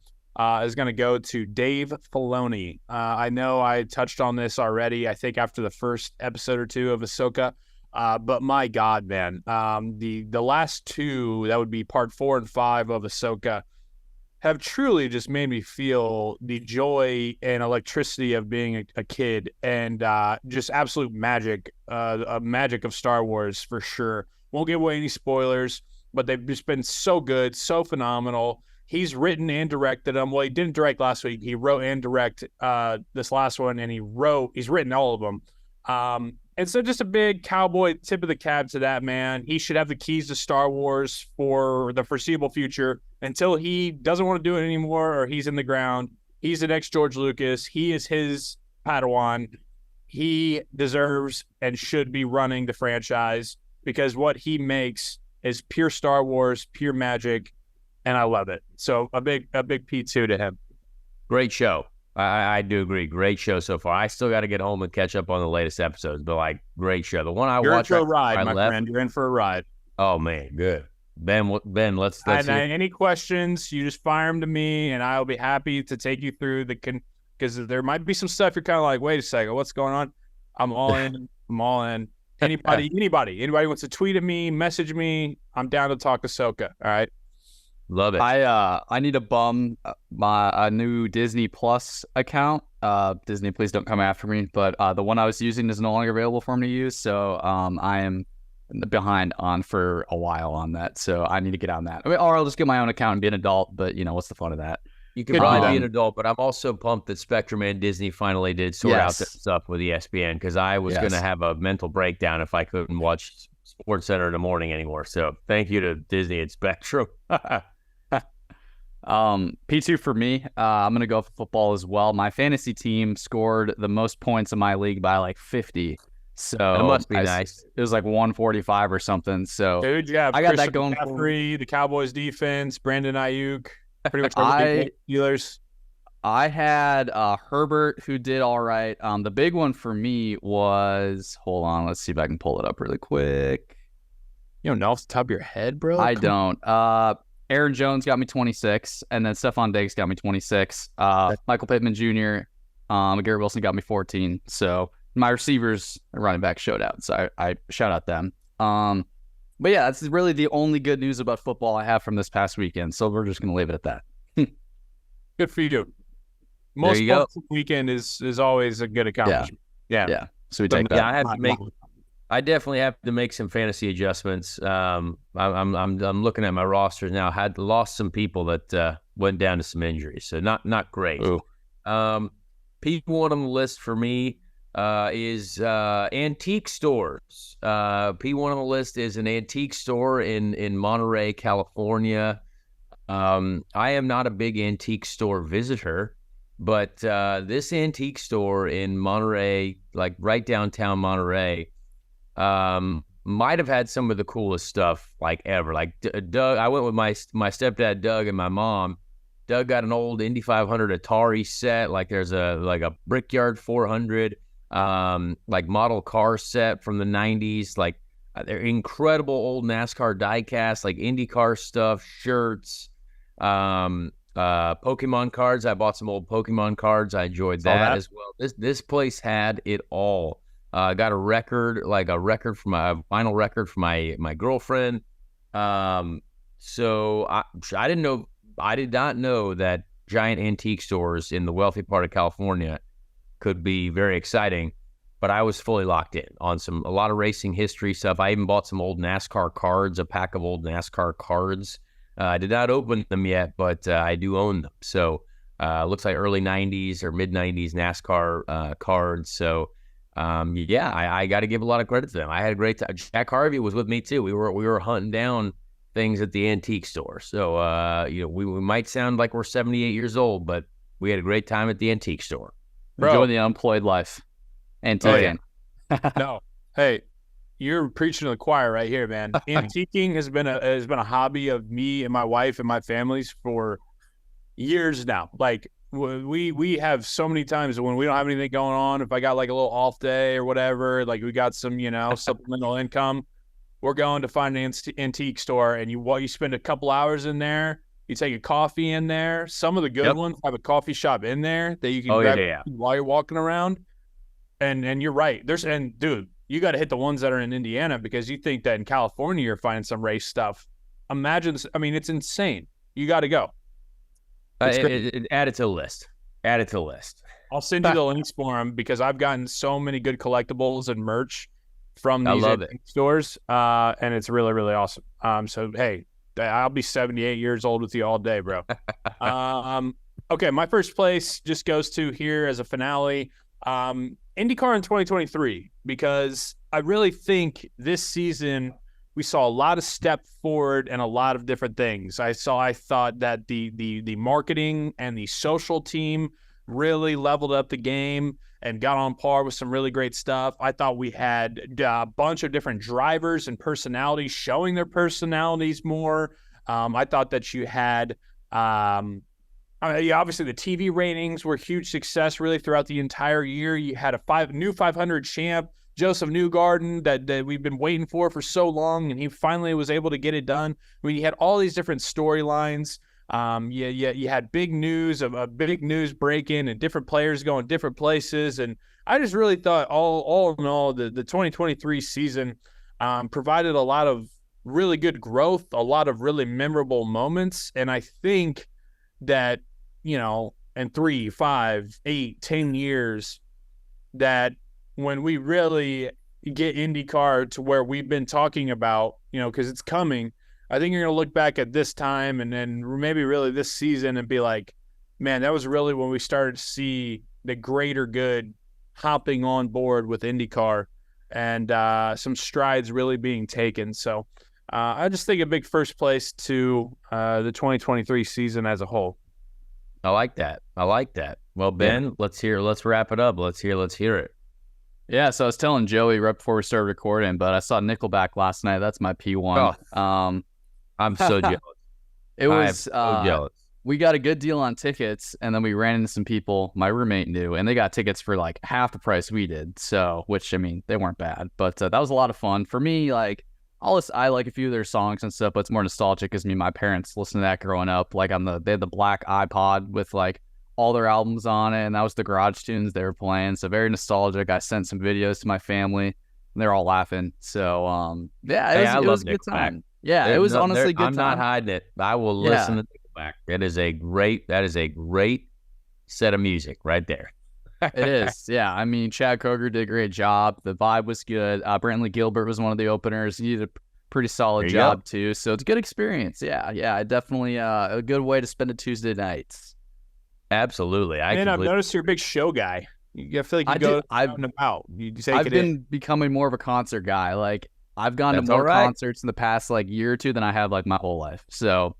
is going to go to Dave Filoni. I know I touched on this already, I think after the first episode or two of Ahsoka, but my God, man, the last two, that would be part 4 and 5 of Ahsoka, have truly just made me feel the joy and electricity of being a kid, and just absolute magic, a magic of Star Wars for sure. Won't give away any spoilers, but they've just been so good, so phenomenal. He's written and directed them. Well, he didn't direct last week. He wrote and directed this last one, and he's written all of them. And so just a big cowboy tip of the cap to that man. He should have the keys to Star Wars for the foreseeable future until he doesn't want to do it anymore or he's in the ground. He's the next George Lucas. He is his Padawan. He deserves and should be running the franchise because what he makes is pure Star Wars, pure magic, and I love it. So a big P2 to him. Great show. I do agree. Great show so far. I still got to get home and catch up on the latest episodes, but like great show. The one I watched. You're in for a ride, my friend. You're in for a ride. Oh man, good. Ben, let's any questions, you just fire them to me, and I'll be happy to take you through because there might be some stuff you're kind of like, wait a second, what's going on? I'm all in. I'm all in. Anybody wants to tweet at me, message me, I'm down to talk Ahsoka. All right. Love it. I need to bum my new Disney Plus account. Disney, please don't come after me. But the one I was using is no longer available for me to use, so I am behind on for a while on that. So I need to get on that. Or I'll just get my own account and be an adult. But what's the fun of that? You can probably be an adult, but I'm also pumped that Spectrum and Disney finally did sort out that stuff with ESPN because I was going to have a mental breakdown if I couldn't watch SportsCenter in the morning anymore. So thank you to Disney and Spectrum. P2 for me. I'm going to go for football as well. My fantasy team scored the most points in my league by like 50. So that must be nice. It was like 145 or something. So dude, yeah, I got that going for me. The Cowboys defense, Brandon Ayuk, pretty much every Steelers. I had Herbert, who did all right. The big one for me was, hold on, let's see if I can pull it up really quick. You don't know off the top of your head, bro? I don't. Aaron Jones got me 26, and then Stephon Diggs got me 26. Michael Pittman Jr., Garrett Wilson got me 14. So my receivers and running back showed out. So I shout out them. But yeah, that's really the only good news about football I have from this past weekend. So we're just going to leave it at that. Good for you. Most weekend is always a good accomplishment. Yeah. So we take that. Yeah, I definitely have to make some fantasy adjustments. I'm looking at my rosters now. Had lost some people that went down to some injuries, so not great. People on the list for me is antique stores. P1 on the list is an antique store in Monterey, California. I am not a big antique store visitor, but this antique store in Monterey, like right downtown Monterey, might have had some of the coolest stuff like ever. Like Doug, I went with my stepdad Doug and my mom. Doug got an old Indy 500 Atari set. Like there's a Brickyard 400, like model car set from the 90s. Like they're incredible old NASCAR diecast, like IndyCar stuff, shirts, Pokemon cards. I bought some old Pokemon cards. I enjoyed that as well. This place had it all. Got a record, like a vinyl record for my girlfriend. So I did not know that giant antique stores in the wealthy part of California could be very exciting, but I was fully locked in on a lot of racing history stuff. I even bought some old NASCAR cards, a pack of old NASCAR cards. I did not open them yet, but I do own them. So looks like early 90s or mid 90s NASCAR cards. So I got to give a lot of credit to them. I had a great time. Jack Harvey was with me too. We were hunting down things at the antique store. So we might sound like we're 78 years old, but we had a great time at the antique store. Enjoy the unemployed life. Antiquing. No, hey, you're preaching to the choir right here, man. Antiquing has been a hobby of me and my wife and my family's for years now. Like we have so many times when we don't have anything going on. If I got like a little off day or whatever, like we got some supplemental income, we're going to find an antique store, and you spend a couple hours in there. You take a coffee in there. Some of the good ones have a coffee shop in there that you can grab while you're walking around. And you're right. Dude, you got to hit the ones that are in Indiana, because you think that in California you're finding some race stuff. Imagine this. I mean, it's insane. You got to go. Add it to the list. Add it to the list. I'll send you the links for them, because I've gotten so many good collectibles and merch from these stores, and it's really, really awesome. So, hey, I'll be 78 years old with you all day, bro. Okay, my first place just goes to here as a finale. IndyCar in 2023, because I really think this season we saw a lot of step forward and a lot of different things. I thought that the marketing and the social team really leveled up the game and got on par with some really great stuff. I thought we had a bunch of different drivers and personalities showing their personalities more. I thought that you had obviously the TV ratings were a huge success really throughout the entire year. You had a new 500 champ, Joseph Newgarden, that we've been waiting for so long, and he finally was able to get it done. I mean, you had all these different storylines. You had big news breaking and different players going different places. And I just really thought all in all, the 2023 season provided a lot of really good growth, a lot of really memorable moments. And I think that, in 3, 5, 8, 10 years, that when we really get IndyCar to where we've been talking about, because it's coming, I think you're going to look back at this time and then maybe really this season and be like, man, that was really when we started to see the greater good hopping on board with IndyCar and some strides really being taken. So I just think a big first place to the 2023 season as a whole. I like that. Well, Ben, let's wrap it up. Let's hear it. Yeah, so I was telling Joey right before we started recording, but I saw Nickelback last night. That's my P1. Oh, I'm so jealous. I'm so jealous. We got a good deal on tickets, and then we ran into some people my roommate knew, and they got tickets for like half the price we did. So, which, I mean, they weren't bad, but that was a lot of fun. For me, like, I like a few of their songs and stuff, but it's more nostalgic because me and my parents listened to that growing up. Like they had the black iPod with like all their albums on it, and that was the garage tunes they were playing. So very nostalgic. I sent some videos to my family, and they're all laughing. So it was a good time. Yeah, it was honestly good time. I'm not hiding it. I will listen to Nickelback. That is a great set of music right there. It is. Yeah. I mean, Chad Kroger did a great job. The vibe was good. Brantley Gilbert was one of the openers. He did a pretty solid job too. So it's a good experience. Yeah. Definitely a good way to spend a Tuesday nights. Absolutely. I've noticed you're a big show guy. I feel like I've been becoming more of a concert guy. Like I've gone to more concerts in the past like year or two than I have like my whole life. So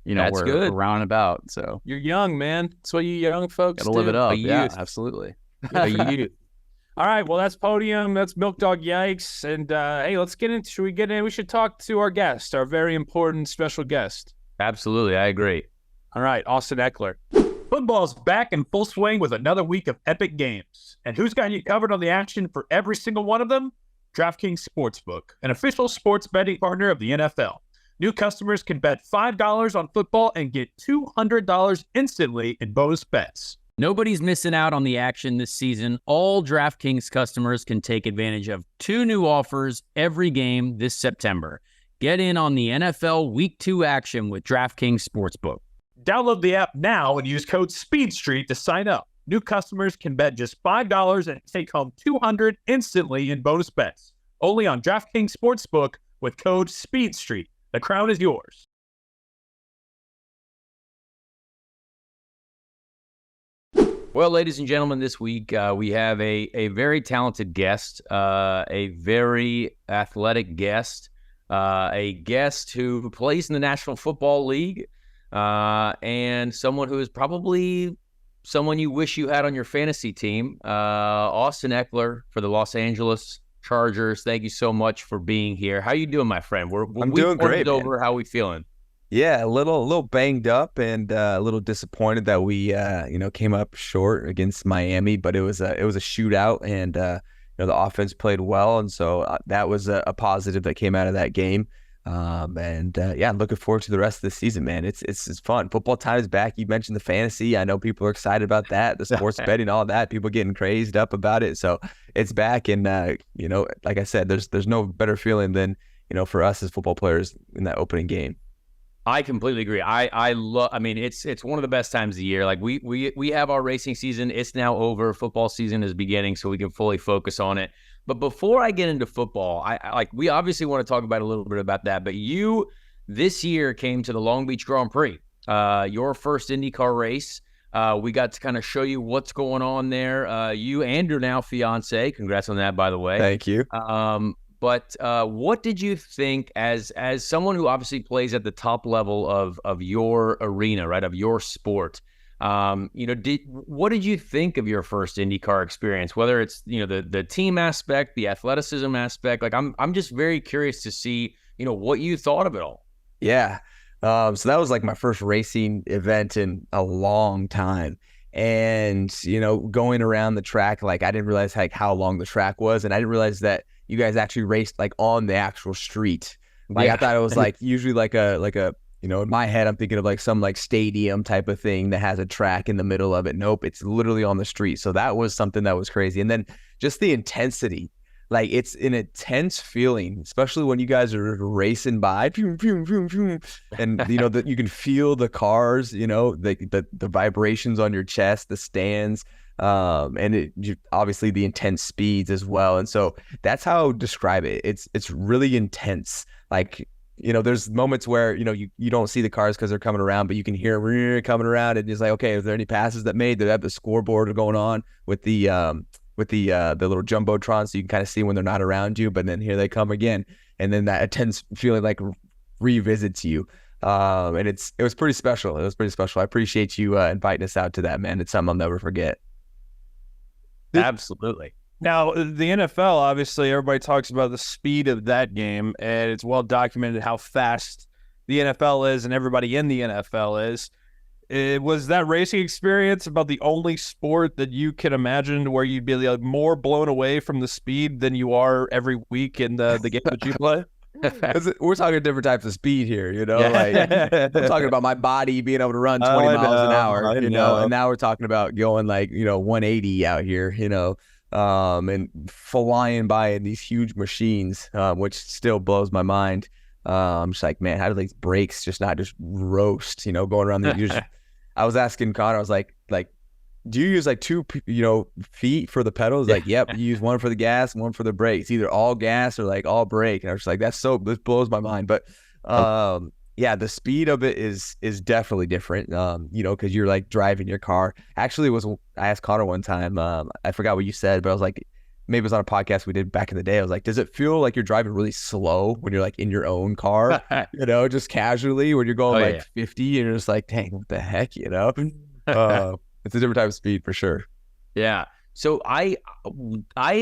we're around and about. So you're young, man. That's what you young folks gotta live it up. Yeah, absolutely. All right. Well, that's Podium. That's Milk Dog Yikes. And hey, let's get into. Should we get in? We should talk to our guest, our very important special guest. Absolutely, I agree. All right, Austin Ekeler. Football's back in full swing with another week of epic games. And who's got you covered on the action for every single one of them? DraftKings Sportsbook, an official sports betting partner of the NFL. New customers can bet $5 on football and get $200 instantly in bonus bets. Nobody's missing out on the action this season. All DraftKings customers can take advantage of 2 new offers every game this September. Get in on the NFL Week 2 action with DraftKings Sportsbook. Download the app now and use code SPEEDSTREET to sign up. New customers can bet just $5 and take home $200 instantly in bonus bets. Only on DraftKings Sportsbook with code SPEEDSTREET. The crown is yours. Well, ladies and gentlemen, this week we have a very talented guest, a very athletic guest, a guest who plays in the National Football League, and someone who is probably someone you wish you had on your fantasy team, Austin Ekeler for the Los Angeles Chargers. Thank you so much for being here. How you doing, my friend? I'm doing great, man. Over. How we feeling? Yeah, a little banged up and a little disappointed that we came up short against Miami, but it was a shootout, and the offense played well, and so that was a positive that came out of that game. I'm looking forward to the rest of the season, man. It's fun. Football time is back. You mentioned the fantasy. I know people are excited about that. The sports betting, all that. People getting crazed up about it. So it's back, and like I said, there's no better feeling than for us as football players in that opening game. I completely agree. I love. I mean, it's one of the best times of the year. Like we have our racing season. It's now over. Football season is beginning, so we can fully focus on it. But before I get into football, we obviously want to talk about a little bit about that. But you this year came to the Long Beach Grand Prix, your first IndyCar race. We got to kind of show you what's going on there. You and your now fiance. Congrats on that, by the way. Thank you. But what did you think as someone who obviously plays at the top level of your arena, right, of your sport? What did you think of your first IndyCar experience? Whether it's the team aspect, the athleticism aspect. Like I'm just very curious to see what you thought of it all. Yeah, so that was like my first racing event in a long time. And going around the track, like I didn't realize like how long the track was, and I didn't realize that you guys actually raced like on the actual street. Like I thought it was like usually like a in my head I'm thinking of like some like stadium type of thing that has a track in the middle of it. Nope, it's literally on the street. So that was something that was crazy. And then just the intensity, like it's an intense feeling, especially when you guys are racing by, and that you can feel the cars, the vibrations on your chest, the stands. And obviously the intense speeds as well. And so that's how I would describe it. It's really intense. Like, there's moments where, you don't see the cars because they're coming around, but you can hear coming around, and it's like, okay, is there any passes that made? They have the scoreboard going on with the little jumbotron, so you can kind of see when they're not around you, but then here they come again. And then that intense feeling like revisits you. And it was pretty special. It was pretty special. I appreciate you inviting us out to that, man. It's something I'll never forget. Absolutely. Now, the NFL, obviously, everybody talks about the speed of that game, and it's well documented how fast the NFL is and everybody in the NFL is. Was that racing experience about the only sport that you can imagine where you'd be like more blown away from the speed than you are every week in the game that you play? We're talking different types of speed here, like I'm talking about my body being able to run 20 miles an hour, and now we're talking about going like 180 out here, and flying by in these huge machines, which still blows my mind. I'm just like, man, how do these brakes just not just roast, going around the I was asking Connor, I was like, do you use like two, feet for the pedals? Like, yep, you use one for the gas and one for the brakes, either all gas or like all brake. And I was just like, this blows my mind. But the speed of it is definitely different, because you're like driving your car. Actually, I asked Connor one time, I forgot what you said, but I was like, maybe it was on a podcast we did back in the day. I was like, does it feel like you're driving really slow when you're like in your own car, just casually when you're going 50 and you're just like, dang, what the heck, it's a different type of speed for sure. Yeah. So I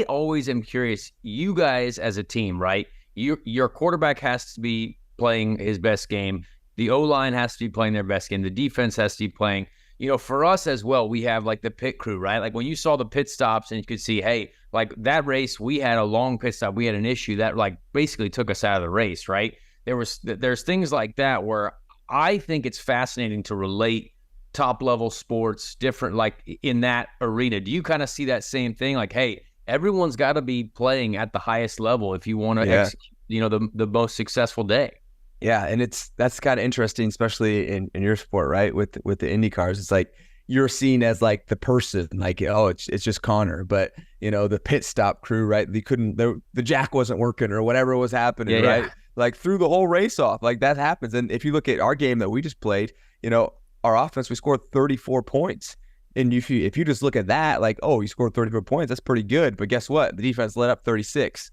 always am curious, you guys as a team, right? Your quarterback has to be playing his best game. The O-line has to be playing their best game. The defense has to be playing. For us as well, we have like the pit crew, right? Like when you saw the pit stops and you could see, hey, like that race, we had a long pit stop. We had an issue that like basically took us out of the race, right? There's things like that where I think it's fascinating to relate top level sports different, like in that arena. Do you kind of see that same thing? Like, hey, everyone's got to be playing at the highest level if you want to execute, the most successful day. Yeah, and that's kind of interesting, especially in your sport, right? With the Indy cars, it's like you're seen as like the person, like, oh, it's just Connor. But the pit stop crew, right? The jack wasn't working or whatever was happening, right? Yeah. Like through the whole race off, like that happens. And if you look at our game that we just played, our offense, we scored 34 points. And if you just look at that, like, oh, you scored 34 points, that's pretty good. But guess what? The defense let up 36.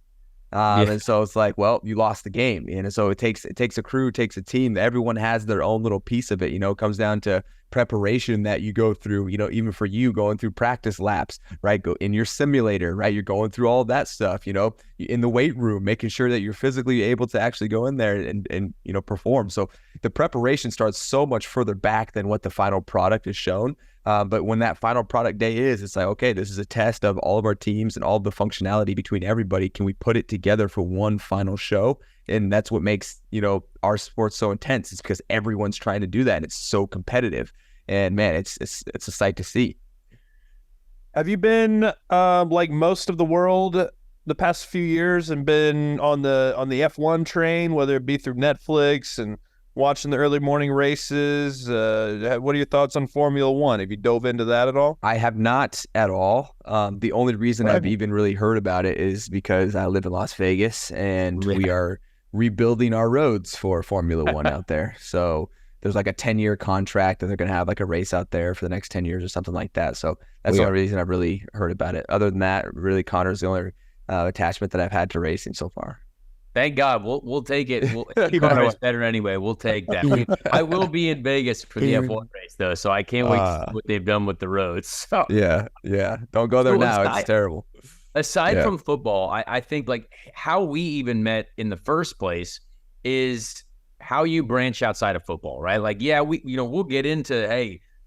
And so it's like, well, you lost the game. And so it takes a crew, it takes a team. Everyone has their own little piece of it. It comes down to preparation that you go through, even for you going through practice laps, right? Go in your simulator, right? You're going through all that stuff, in the weight room, making sure that you're physically able to actually go in there and perform. So the preparation starts so much further back than what the final product is shown. But when that final product day it's like, okay, this is a test of all of our teams and all of the functionality between everybody. Can we put it together for one final show? And that's what makes, our sport so intense. It's because everyone's trying to do that, and it's so competitive. And man, it's a sight to see. Have you been like most of the world the past few years and been on the F1 train, whether it be through Netflix and watching the early morning races? What are your thoughts on Formula One? Have you dove into that at all? I have not at all. The only reason I've even really heard about it is because I live in Las Vegas, and we are rebuilding our roads for Formula One out there. So there's like a 10-year contract that they're going to have like a race out there for the next 10 years or something like that. So that's the only reason I've really heard about it. Other than that, really, Connor's the only attachment that I've had to racing so far. Thank God. We'll take it. Connor's better anyway. We'll take that. I will be in Vegas for the F1 race, though, so I can't wait to see what they've done with the roads. So. Yeah. Don't go there now. It's terrible. Aside from football, I think like how we even met in the first place is how you branch outside of football, right? Like, we'll get into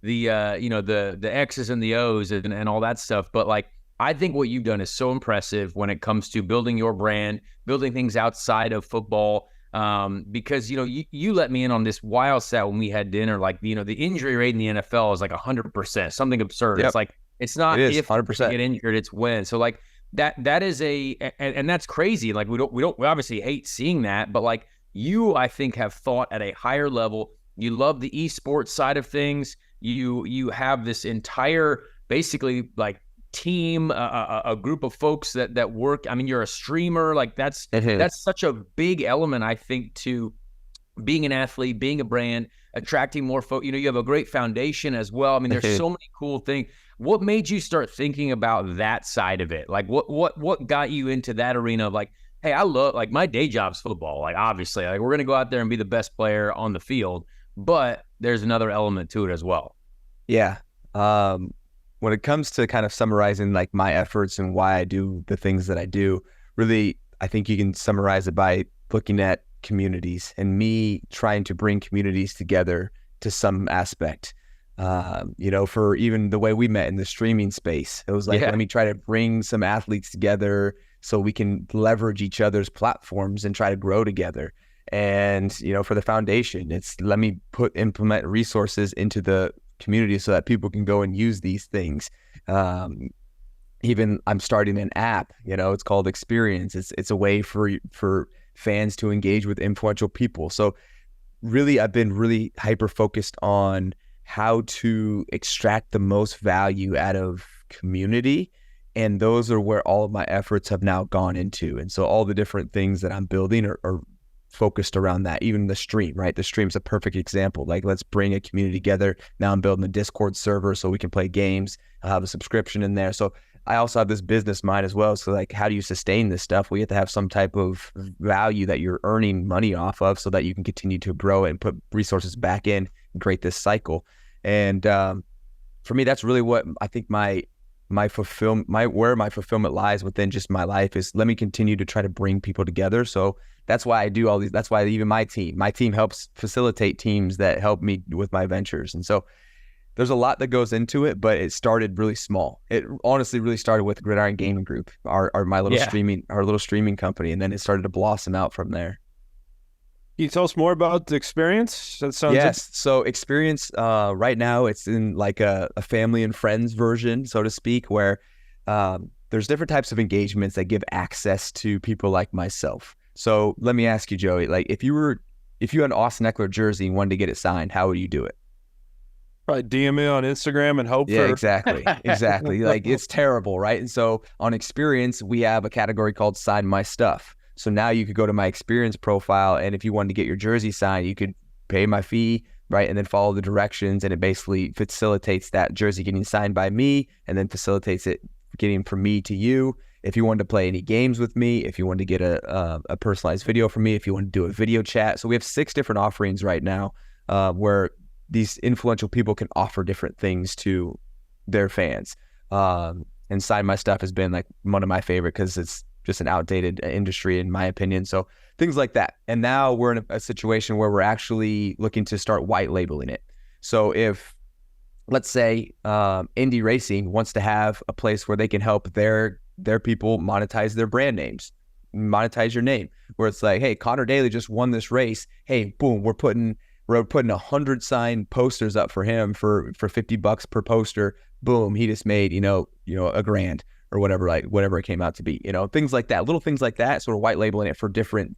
the X's and the O's and all that stuff, but like I think what you've done is so impressive when it comes to building your brand, building things outside of football. Because you let me in on this wild stat when we had dinner. Like the injury rate in the NFL is like 100%, something absurd. Yep. It's like it's not if 100%. You get injured, it's when. So like that is and that's crazy. Like we obviously hate seeing that, but like you, I think, have thought at a higher level. You love the esports side of things. You have this entire basically like team, a group of folks that work. I mean, you're a streamer. Like that's such a big element, I think, to being an athlete, being a brand, attracting more folks. You have a great foundation as well. I mean, there's so many cool things. What made you start thinking about that side of it? Like what got you into that arena of like, hey, I love, like, my day job's football. Like, obviously, like, we're going to go out there and be the best player on the field, but there's another element to it as well. Yeah. When it comes to kind of summarizing like my efforts and why I do the things that I do, really, I think you can summarize it by looking at communities and me trying to bring communities together to some aspect. For even the way we met in the streaming space, it was like, let me try to bring some athletes together so we can leverage each other's platforms and try to grow together. And, for the foundation, it's let me implement resources into the community so that people can go and use these things. Even I'm starting an app, it's called Experience. It's a way for fans to engage with influential people. So really, I've been really hyper focused on how to extract the most value out of community. And those are where all of my efforts have now gone into. And so all the different things that I'm building are focused around that. Even the stream, right? The stream's a perfect example. Like, let's bring a community together. Now I'm building a Discord server so we can play games. I'll have a subscription in there. So I also have this business mind as well. So like, how do you sustain this stuff? We have to have some type of value that you're earning money off of so that you can continue to grow and put resources back in and create this cycle. And for me, that's really what I think my fulfillment lies within just my life is let me continue to try to bring people together. So that's why I do all these. That's why even my team helps facilitate teams that help me with my ventures. And so there's a lot that goes into it, but it started really small. It honestly really started with Gridiron Gaming Group, our little streaming company. And then it started to blossom out from there. Can you tell us more about the Experience? That sounds yes. So Experience, right now it's in like a family and friends version, so to speak, where there's different types of engagements that give access to people like myself. So let me ask you, Joey, like if you had an Austin Ekeler jersey and wanted to get it signed, how would you do it? Probably DM me on Instagram and hope Yeah, for exactly. Like it's terrible, right? And so on Experience, we have a category called Sign My Stuff. So now you could go to my Experience profile, and if you wanted to get your jersey signed, you could pay my fee, right? And then follow the directions, and it basically facilitates that jersey getting signed by me, and then facilitates it getting from me to you. If you wanted to play any games with me, if you wanted to get a personalized video from me, if you want to do a video chat. So we have 6 different offerings right now where these influential people can offer different things to their fans. And Sign My Stuff has been like one of my favorite because it's just an outdated industry in my opinion. So things like that. And now we're in a situation where we're actually looking to start white labeling it. So if, let's say, Indy Racing wants to have a place where they can help their people monetize their brand names, monetize your name, where it's like, hey, Connor Daly just won this race. Hey, boom, we're putting 100 signed posters up for him for $50 per poster. Boom, he just made, $1,000 or whatever it came out to be, things like that, little things like that, sort of white labeling it for different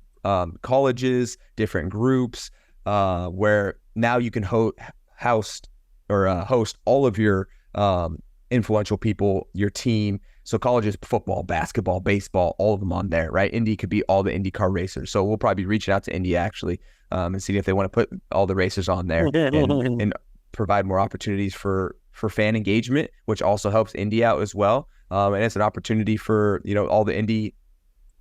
colleges, different groups, where now you can host all of your influential people, your team. So colleges, football, basketball, baseball, all of them on there, right? Indy could be all the IndyCar racers. So we'll probably be reaching out to Indy actually and seeing if they want to put all the racers on there and provide more opportunities for fan engagement, which also helps Indy out as well. And it's an opportunity for, all the Indy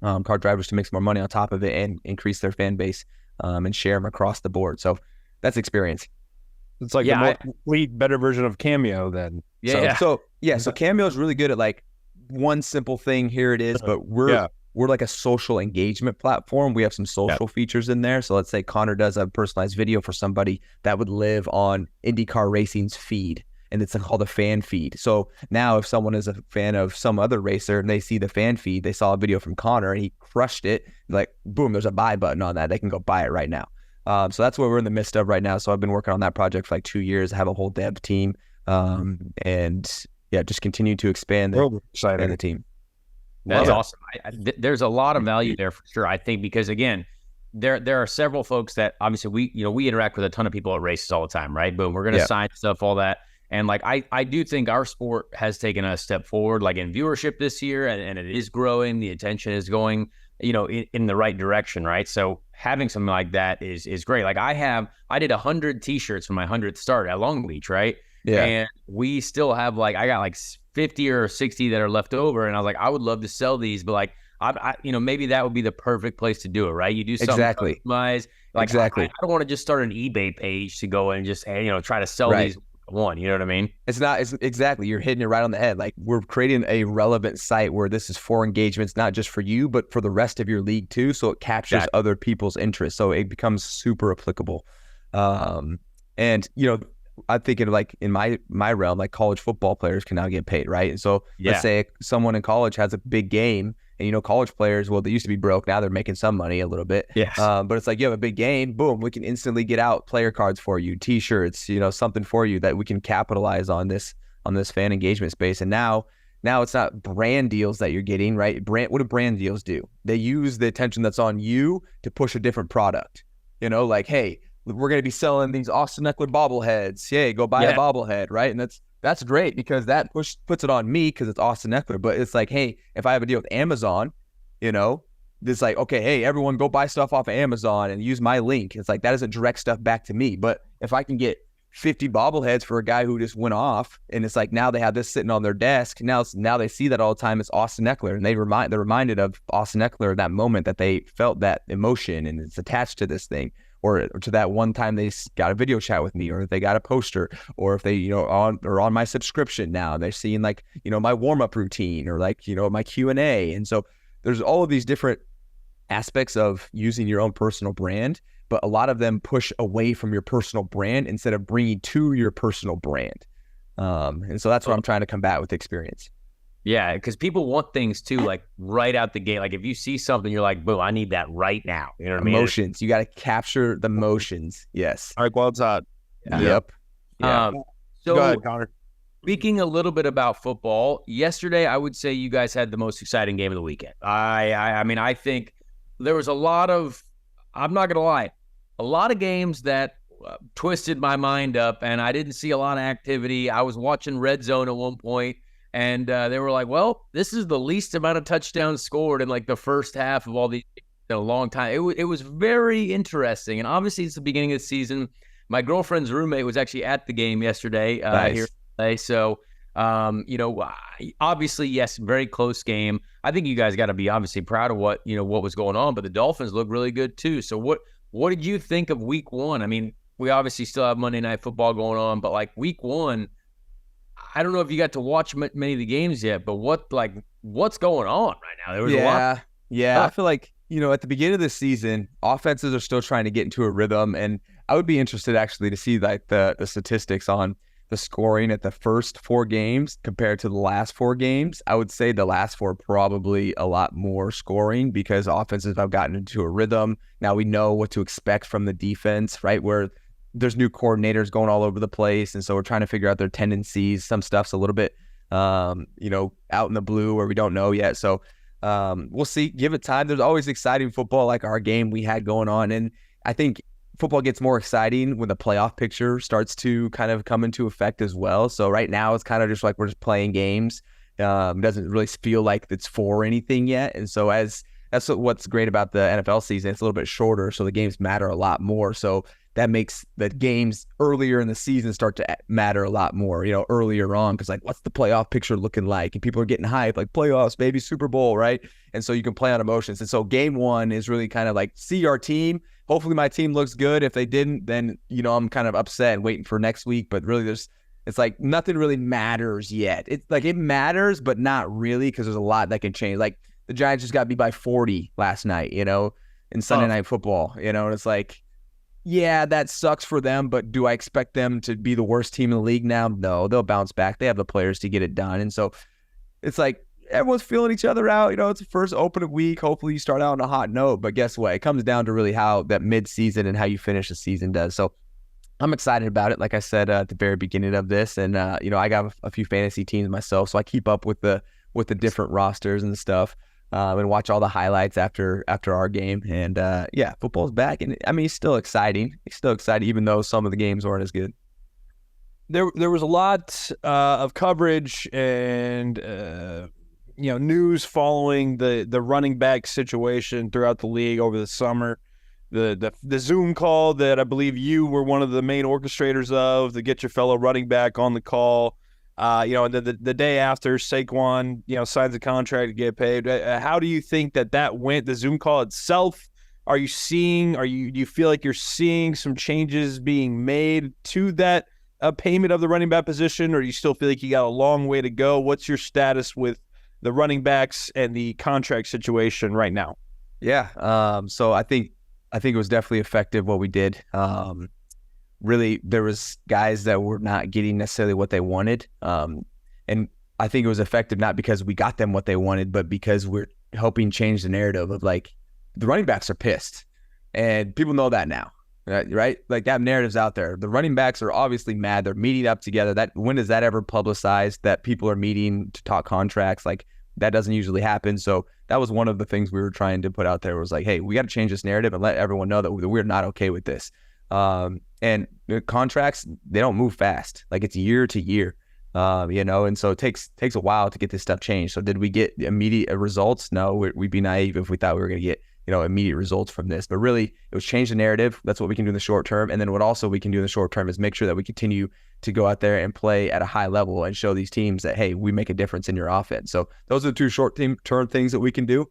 car drivers to make some more money on top of it and increase their fan base and share them across the board. So that's Experience. It's like the complete better version of Cameo then. So Cameo is really good at like one simple thing. Here it is, but we're like a social engagement platform. We have some social features in there. So let's say Connor does a personalized video for somebody that would live on IndyCar Racing's feed, and it's called a fan feed. So now if someone is a fan of some other racer and they see the fan feed, they saw a video from Connor and he crushed it, like boom, there's a buy button on that. They can go buy it right now. So that's what we're in the midst of right now. So I've been working on that project for like 2 years. I have a whole dev team, and just continue to expand the team. That's awesome. There's a lot of value there for sure. I think because again, there are several folks that obviously we interact with a ton of people at races all the time, right? But we're gonna sign stuff, all that, and like I do think our sport has taken a step forward, like in viewership this year, and it is growing. The attention is going, in the right direction, right? So having something like that is great. Like I did 100 T-shirts for my 100th start at Long Beach, right? Yeah. And we still have I got like 50 or 60 that are left over, and I was like, I would love to sell these, but like I maybe that would be the perfect place to do it, right? You do something customized. Like I don't want to just start an eBay page to go and just try to sell these one. You know what I mean? It's exactly. You're hitting it right on the head. Like we're creating a relevant site where this is for engagements, not just for you, but for the rest of your league too. So it captures other people's interests. So it becomes super applicable. And I'm thinking like in my realm, like college football players can now get paid, right? And so let's say someone in college has a big game, and college players, well, they used to be broke, now they're making some money a little bit. Yes. But it's like you have a big game, boom, we can instantly get out player cards for you, T-shirts, something for you that we can capitalize on this fan engagement space. And now it's not brand deals that you're getting, right? What do brand deals do? They use the attention that's on you to push a different product. Like, hey, we're going to be selling these Austin Ekeler bobbleheads. Yay, go buy a bobblehead, right? And that's great because that puts it on me because it's Austin Ekeler. But it's like, hey, if I have a deal with Amazon, it's like, okay, hey, everyone go buy stuff off of Amazon and use my link. It's like that doesn't direct stuff back to me. But if I can get 50 bobbleheads for a guy who just went off, and it's like now they have this sitting on their desk. Now they see that all the time. It's Austin Ekeler, and they're reminded of Austin Ekeler at that moment that they felt that emotion, and it's attached to this thing. Or to that one time they got a video chat with me, or if they got a poster, or if they, are on my subscription now, they're seeing like, my warm-up routine, or like, my Q&A. And so there's all of these different aspects of using your own personal brand, but a lot of them push away from your personal brand instead of bringing to your personal brand. And so that's what I'm trying to combat with Experience. Yeah, because people want things too, like right out the gate. Like if you see something, you're like, boom, I need that right now. You know what I mean? Emotions. You got to capture the motions. Yes. All right, well, it's hot. Yep. Yeah. So go ahead, Connor. Speaking a little bit about football, yesterday I would say you guys had the most exciting game of the weekend. I think there was a lot of, I'm not going to lie, a lot of games that twisted my mind up, and I didn't see a lot of activity. I was watching Red Zone at one point, and they were like, well, this is the least amount of touchdowns scored in like the first half of all these in a long time. It was very interesting, and obviously it's the beginning of the season. My girlfriend's roommate was actually at the game yesterday here today, so obviously, yes, very close game. I think you guys got to be obviously proud of what was going on, but the Dolphins look really good too. So what did you think of week one? I mean, we obviously still have Monday Night Football going on, but like week one, I don't know if you got to watch many of the games yet, but what's going on right now? There was a lot. Yeah. I feel like, at the beginning of the season, offenses are still trying to get into a rhythm, and I would be interested actually to see like the statistics on the scoring at the first 4 games compared to the last 4 games. I would say the last 4 probably a lot more scoring because offenses have gotten into a rhythm. Now we know what to expect from the defense, right? Where there's new coordinators going all over the place. And so we're trying to figure out their tendencies. Some stuff's a little bit, out in the blue where we don't know yet. So we'll see. Give it time. There's always exciting football like our game we had going on. And I think football gets more exciting when the playoff picture starts to kind of come into effect as well. So right now it's kind of just like we're just playing games. It doesn't really feel like it's for anything yet. And so that's what's great about the NFL season. It's a little bit shorter, so the games matter a lot more. So that makes the games earlier in the season start to matter a lot more, earlier on, because like, what's the playoff picture looking like? And people are getting hyped, like playoffs, baby, Super Bowl, right? And so you can play on emotions. And so game one is really kind of like, see our team. Hopefully my team looks good. If they didn't, then, I'm kind of upset and waiting for next week. But really it's like nothing really matters yet. It's like it matters, but not really, because there's a lot that can change. Like the Giants just got beat by 40 last night, in Sunday Night Football, and it's like, yeah, that sucks for them, but do I expect them to be the worst team in the league now? No, they'll bounce back. They have the players to get it done. And so it's like everyone's feeling each other out. It's the first opening week. Hopefully you start out on a hot note, but guess what? It comes down to really how that mid-season and how you finish the season does. So I'm excited about it, like I said at the very beginning of this. And, I got a few fantasy teams myself, so I keep up with the different rosters and stuff. And watch all the highlights after our game. And football's back. And I mean, it's still exciting. Even though some of the games aren't as good. There was a lot of coverage and news following the running back situation throughout the league over the summer. The Zoom call that I believe you were one of the main orchestrators of to get your fellow running back on the call. And then the day after Saquon, signs a contract to get paid. How do you think that went? The Zoom call itself, do you feel like you're seeing some changes being made to that payment of the running back position, or do you still feel like you got a long way to go? What's your status with the running backs and the contract situation right now? Yeah. So I think it was definitely effective what we did. Really, there was guys that were not getting necessarily what they wanted. And I think it was effective not because we got them what they wanted, but because we're helping change the narrative of like, the running backs are pissed. And people know that now, right? Like that narrative's out there. The running backs are obviously mad. They're meeting up together. When is that ever publicized that people are meeting to talk contracts? Like that doesn't usually happen. So that was one of the things we were trying to put out there was like, hey, we got to change this narrative and let everyone know that we're not okay with this. And the contracts, they don't move fast. Like it's year to year, and so it takes a while to get this stuff changed. So did we get immediate results? No, we'd be naive if we thought we were going to get, immediate results from this. But really, it was change the narrative. That's what we can do in the short term. And then what also we can do in the short term is make sure that we continue to go out there and play at a high level and show these teams that, hey, we make a difference in your offense. So those are the 2 short-term things that we can do.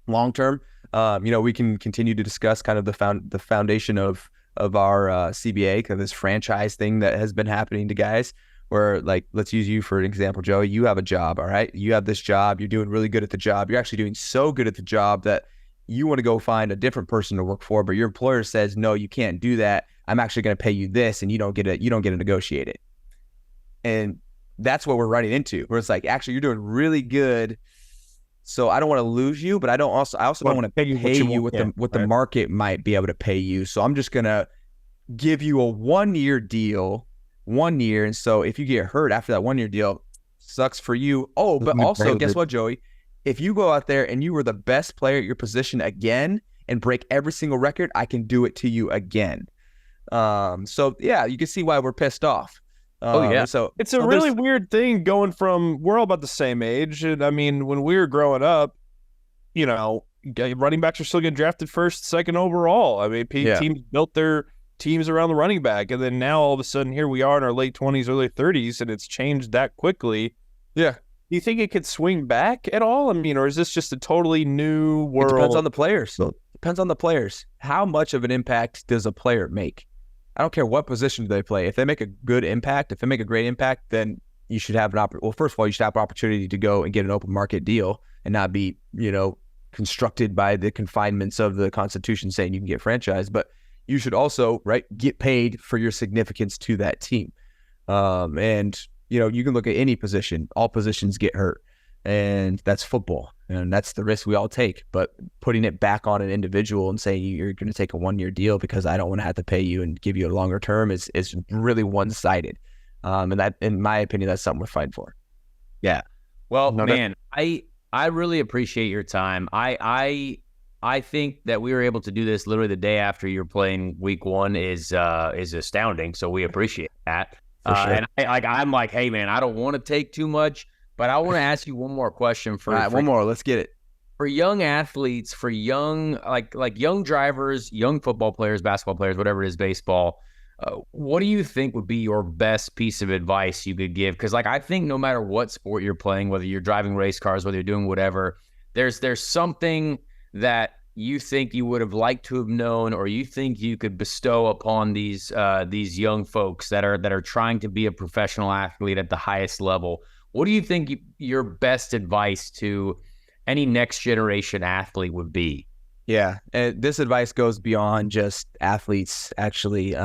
Long term, we can continue to discuss kind of the foundation of our CBA, kind of this franchise thing that has been happening to guys where, like, let's use you for an example, Joey. You have a job, all right? You have this job. You're doing really good at the job. You're actually doing so good at the job that you want to go find a different person to work for, but your employer says, no, you can't do that. I'm actually going to pay you this, and you don't get to negotiate it. And that's what we're running into, where it's like, actually, you're doing really good. So I don't want to lose you, but I also don't want to pay you what the market might be able to pay you. So I'm just going to give you a 1-year deal, 1 year. And so if you get hurt after that 1-year deal, sucks for you. Oh, but also guess what, Joey? If you go out there and you were the best player at your position again and break every single record, I can do it to you again. So yeah, you can see why we're pissed off. So it's a really weird thing going from, we're all about the same age. And I mean, when we were growing up, you know, running backs are still getting drafted first, second overall. I mean, teams built their teams around the running back. And then now all of a sudden here we are in our late 20s, early 30s, and it's changed that quickly. Yeah. Do you think it could swing back at all? I mean, or is this just a totally new world? It depends on the players. Depends on the players. How much of an impact does a player make? I don't care what position they play. If they make a good impact, if they make a great impact, then you should have well, first of all, you should have an opportunity to go and get an open market deal and not be, constructed by the confinements of the Constitution saying you can get franchised. But you should also, get paid for your significance to that team. And you can look at any position. All positions get hurt, and that's football, and that's the risk we all take. But putting it back on an individual and saying you're going to take a 1-year deal because I don't want to have to pay you and give you a longer term is really one-sided. And that, in my opinion, that's something we're fighting for. Yeah. Well, man, I really appreciate your time. I think that we were able to do this literally the day after you're playing week 1 is astounding. So we appreciate that. For sure. And I'm like, hey man, I don't want to take too much, but I want to ask you one more question All right, one more. Let's get it. For young athletes, for young like young drivers, young football players, basketball players, whatever it is, baseball. What do you think would be your best piece of advice you could give? Because I think no matter what sport you're playing, whether you're driving race cars, whether you're doing whatever, there's something that you think you would have liked to have known, or you think you could bestow upon these young folks that are trying to be a professional athlete at the highest level. What do you think your best advice to any next generation athlete would be? Yeah, and this advice goes beyond just athletes, actually.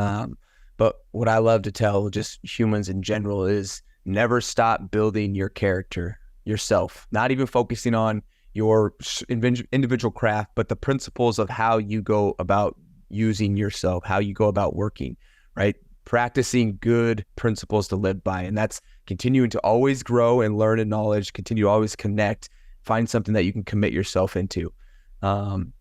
But what I love to tell just humans in general is never stop building your character, yourself, not even focusing on your individual craft, but the principles of how you go about using yourself, how you go about working, right? Practicing good principles to live by. And that's continuing to always grow and learn in knowledge, continue to always connect, find something that you can commit yourself into. And,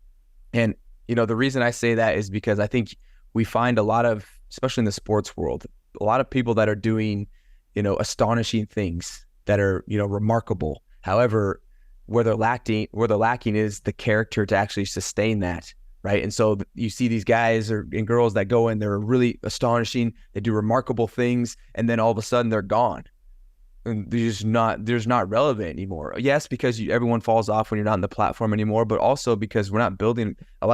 the reason I say that is because I think we find a lot of, especially in the sports world, a lot of people that are doing, astonishing things that are, remarkable. However, where they're lacking is the character to actually sustain that, right? And so you see these guys and girls that go in, they're really astonishing, they do remarkable things, and then all of a sudden they're gone. And there's not relevant anymore. Yes, because everyone falls off when you're not on the platform anymore, but also because a lot of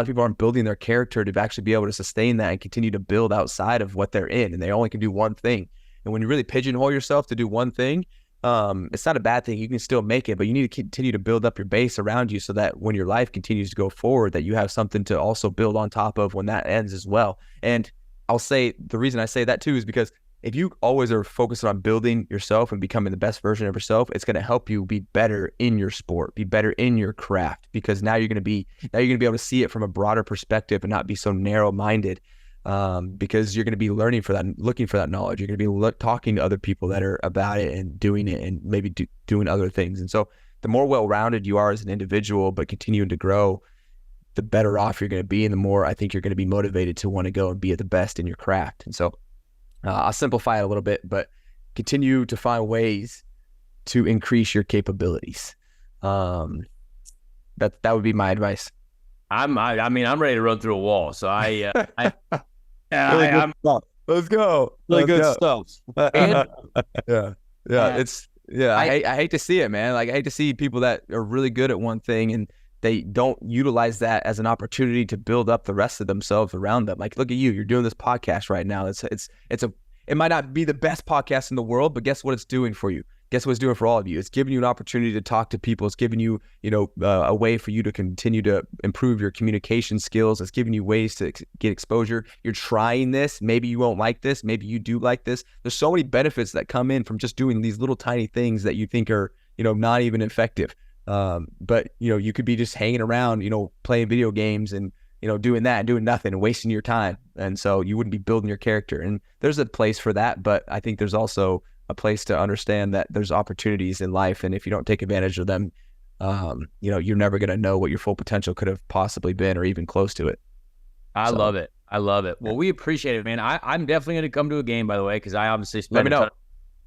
people aren't building their character to actually be able to sustain that and continue to build outside of what they're in, and they only can do one thing. And when you really pigeonhole yourself to do one thing, it's not a bad thing. You can still make it, but you need to continue to build up your base around you so that when your life continues to go forward, that you have something to also build on top of when that ends as well. And I'll say the reason I say that too is because if you always are focused on building yourself and becoming the best version of yourself, it's going to help you be better in your sport, be better in your craft, because now you're going to be able to see it from a broader perspective and not be so narrow-minded. Because you're going to be looking for that knowledge. You're going to be talking to other people that are about it and doing it and maybe doing other things. And so the more well-rounded you are as an individual, but continuing to grow, the better off you're going to be. And the more I think you're going to be motivated to want to go and be at the best in your craft. And so I'll simplify it a little bit, but continue to find ways to increase your capabilities. That would be my advice. I'm ready to run through a wall. So let's go. Really good stuff. I hate to see it, man. Like, I hate to see people that are really good at one thing and they don't utilize that as an opportunity to build up the rest of themselves around them. Like, look at you. You're doing this podcast right now. It might not be the best podcast in the world, but guess what it's doing for you? Guess what it's doing for all of you? It's giving you an opportunity to talk to people. It's giving you, a way for you to continue to improve your communication skills. It's giving you ways to get exposure. You're trying this. Maybe you won't like this. Maybe you do like this. There's so many benefits that come in from just doing these little tiny things that you think are, not even effective. But you could be just hanging around, playing video games and, doing that and doing nothing and wasting your time. And so you wouldn't be building your character. And there's a place for that, but I think there's also a place to understand that there's opportunities in life. And if you don't take advantage of them, you're never going to know what your full potential could have possibly been or even close to it. I love it. I love it. Well, we appreciate it, man. I'm definitely going to come to a game, by the way, because I obviously spend a ton of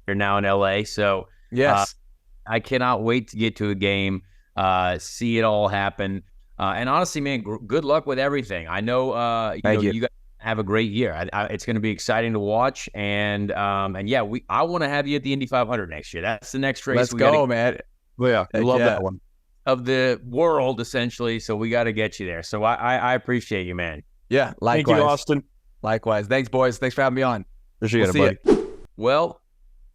here now in LA. So Yes. I cannot wait to get to a game, see it all happen. And honestly, man, good luck with everything. I know, you guys have a great year. It's going to be exciting to watch. And yeah, I want to have you at the Indy 500 next year. That's the next race. Let's go, man. Well, yeah, I love that one. Of the world, essentially. So we got to get you there. So I appreciate you, man. Yeah, likewise. Thank you, Austin. Likewise. Thanks, boys. Thanks for having me on. Appreciate it, buddy. Well,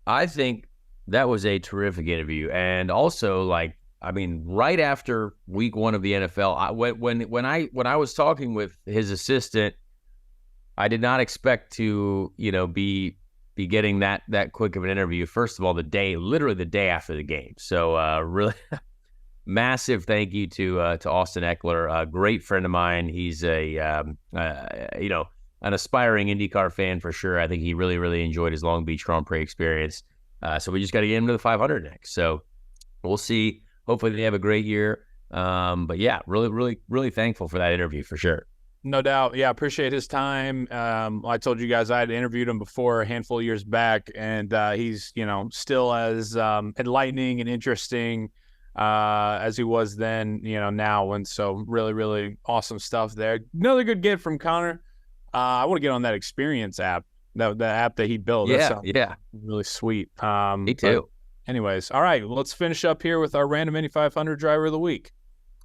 I think that was a terrific interview. And also, right after week 1 of the NFL, when I was talking with his assistant, I did not expect to, be getting that quick of an interview. First of all, literally the day after the game. So really massive thank you to Austin Ekeler, a great friend of mine. He's an aspiring IndyCar fan for sure. I think he really, really enjoyed his Long Beach Grand Prix experience. So we just got to get him to the 500 next. So we'll see. Hopefully they have a great year. But yeah, really, really, really thankful for that interview for sure. No doubt. Yeah, appreciate his time. I told you guys I had interviewed him before a handful of years back, and he's, still as enlightening and interesting as he was then, now. And so really, really awesome stuff there. Another good get from Connor. I want to get on that Experience app, the app that he built. Yeah. Really sweet. Me too. Anyways, all right, let's finish up here with our random Indy 500 driver of the week.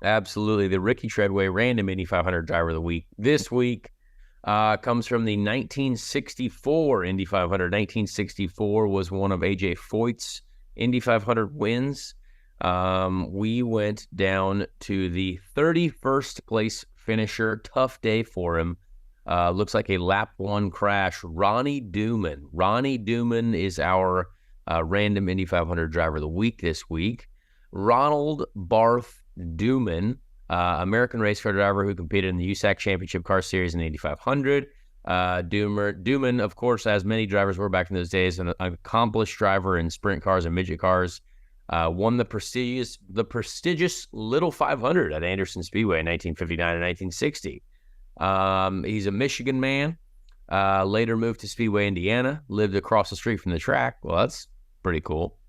Absolutely. The Ricky Treadway random Indy 500 driver of the week this week comes from the 1964 Indy 500. 1964 was one of AJ Foyt's Indy 500 wins. We went down to the 31st place finisher. Tough day for him. Looks like a lap 1 crash. Ronnie Duman. Ronnie Duman is our random Indy 500 driver of the week this week. Ronald Barth Duman, American race car driver who competed in the USAC Championship Car Series in the Indy 500. Duman, of course, as many drivers were back in those days, an accomplished driver in sprint cars and midget cars. Won the prestigious Little 500 at Anderson Speedway in 1959 and 1960. He's a Michigan man. Later moved to Speedway, Indiana. Lived across the street from the track. Well, that's pretty cool.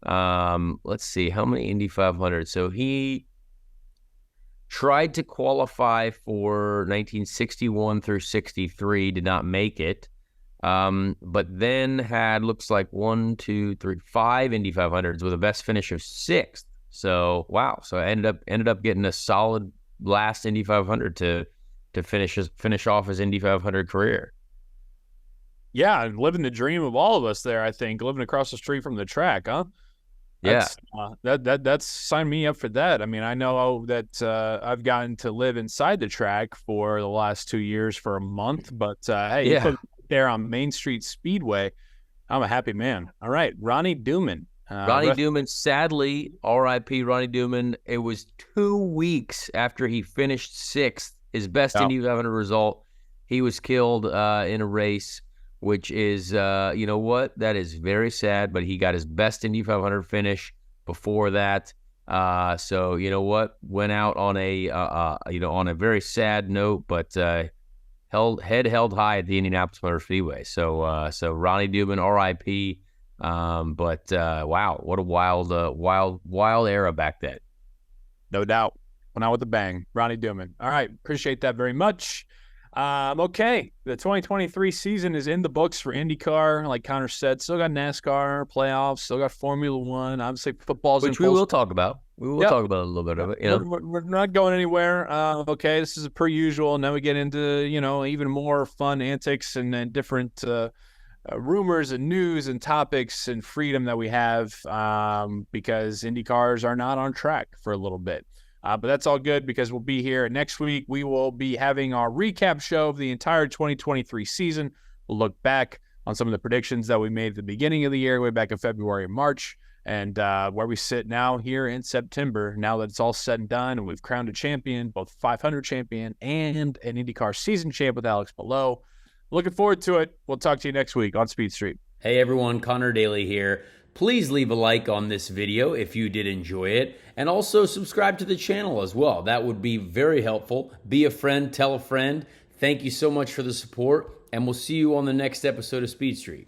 Let's see, how many Indy 500? So he tried to qualify for 1961 through 63, did not make it. But then had, looks like 1, 2, 3, 5 Indy 500s with a best finish of 6th. So, wow. So I ended up getting a solid last Indy 500 to finish off his Indy 500 career. Yeah, living the dream of all of us there, I think, living across the street from the track, huh? That's sign me up for that. I mean, I know that I've gotten to live inside the track for the last 2 years for a month, but hey, you put me there on Main Street Speedway, I'm a happy man. All right, Ronnie Duman. Duman, sadly, R.I.P. Ronnie Duman. It was 2 weeks after he finished 6th, his best Indy 500 result. He was killed in a race, which is, you know what? That is very sad, but he got his best Indy 500 finish before that. So, you know what? Went out on a very sad note, but held high at the Indianapolis Motor Speedway. So Ronnie Duman, R.I.P. But wow, what a wild era back then. No doubt. Went out with a bang. Ronnie Duman. All right. Appreciate that very much. Okay. The 2023 season is in the books for IndyCar. Like Connor said, still got NASCAR playoffs, still got Formula One, obviously football's which we will talk about. We will talk about a little bit of it. We're not going anywhere. Okay. This is per usual. And then we get into, even more fun antics and different, rumors and news and topics and freedom that we have, because IndyCars are not on track for a little bit. But that's all good because we'll be here next week. We will be having our recap show of the entire 2023 season. We'll look back on some of the predictions that we made at the beginning of the year, way back in February and March, and where we sit now here in September, now that it's all said and done and we've crowned a champion, both 500 champion and an IndyCar season champ with Alex Palou. Looking forward to it. We'll talk to you next week on Speed Street. Hey everyone, Connor Daly here. Please leave a like on this video if you did enjoy it, and also subscribe to the channel as well. That would be very helpful. Be a friend, tell a friend. Thank you so much for the support, and we'll see you on the next episode of Speed Street.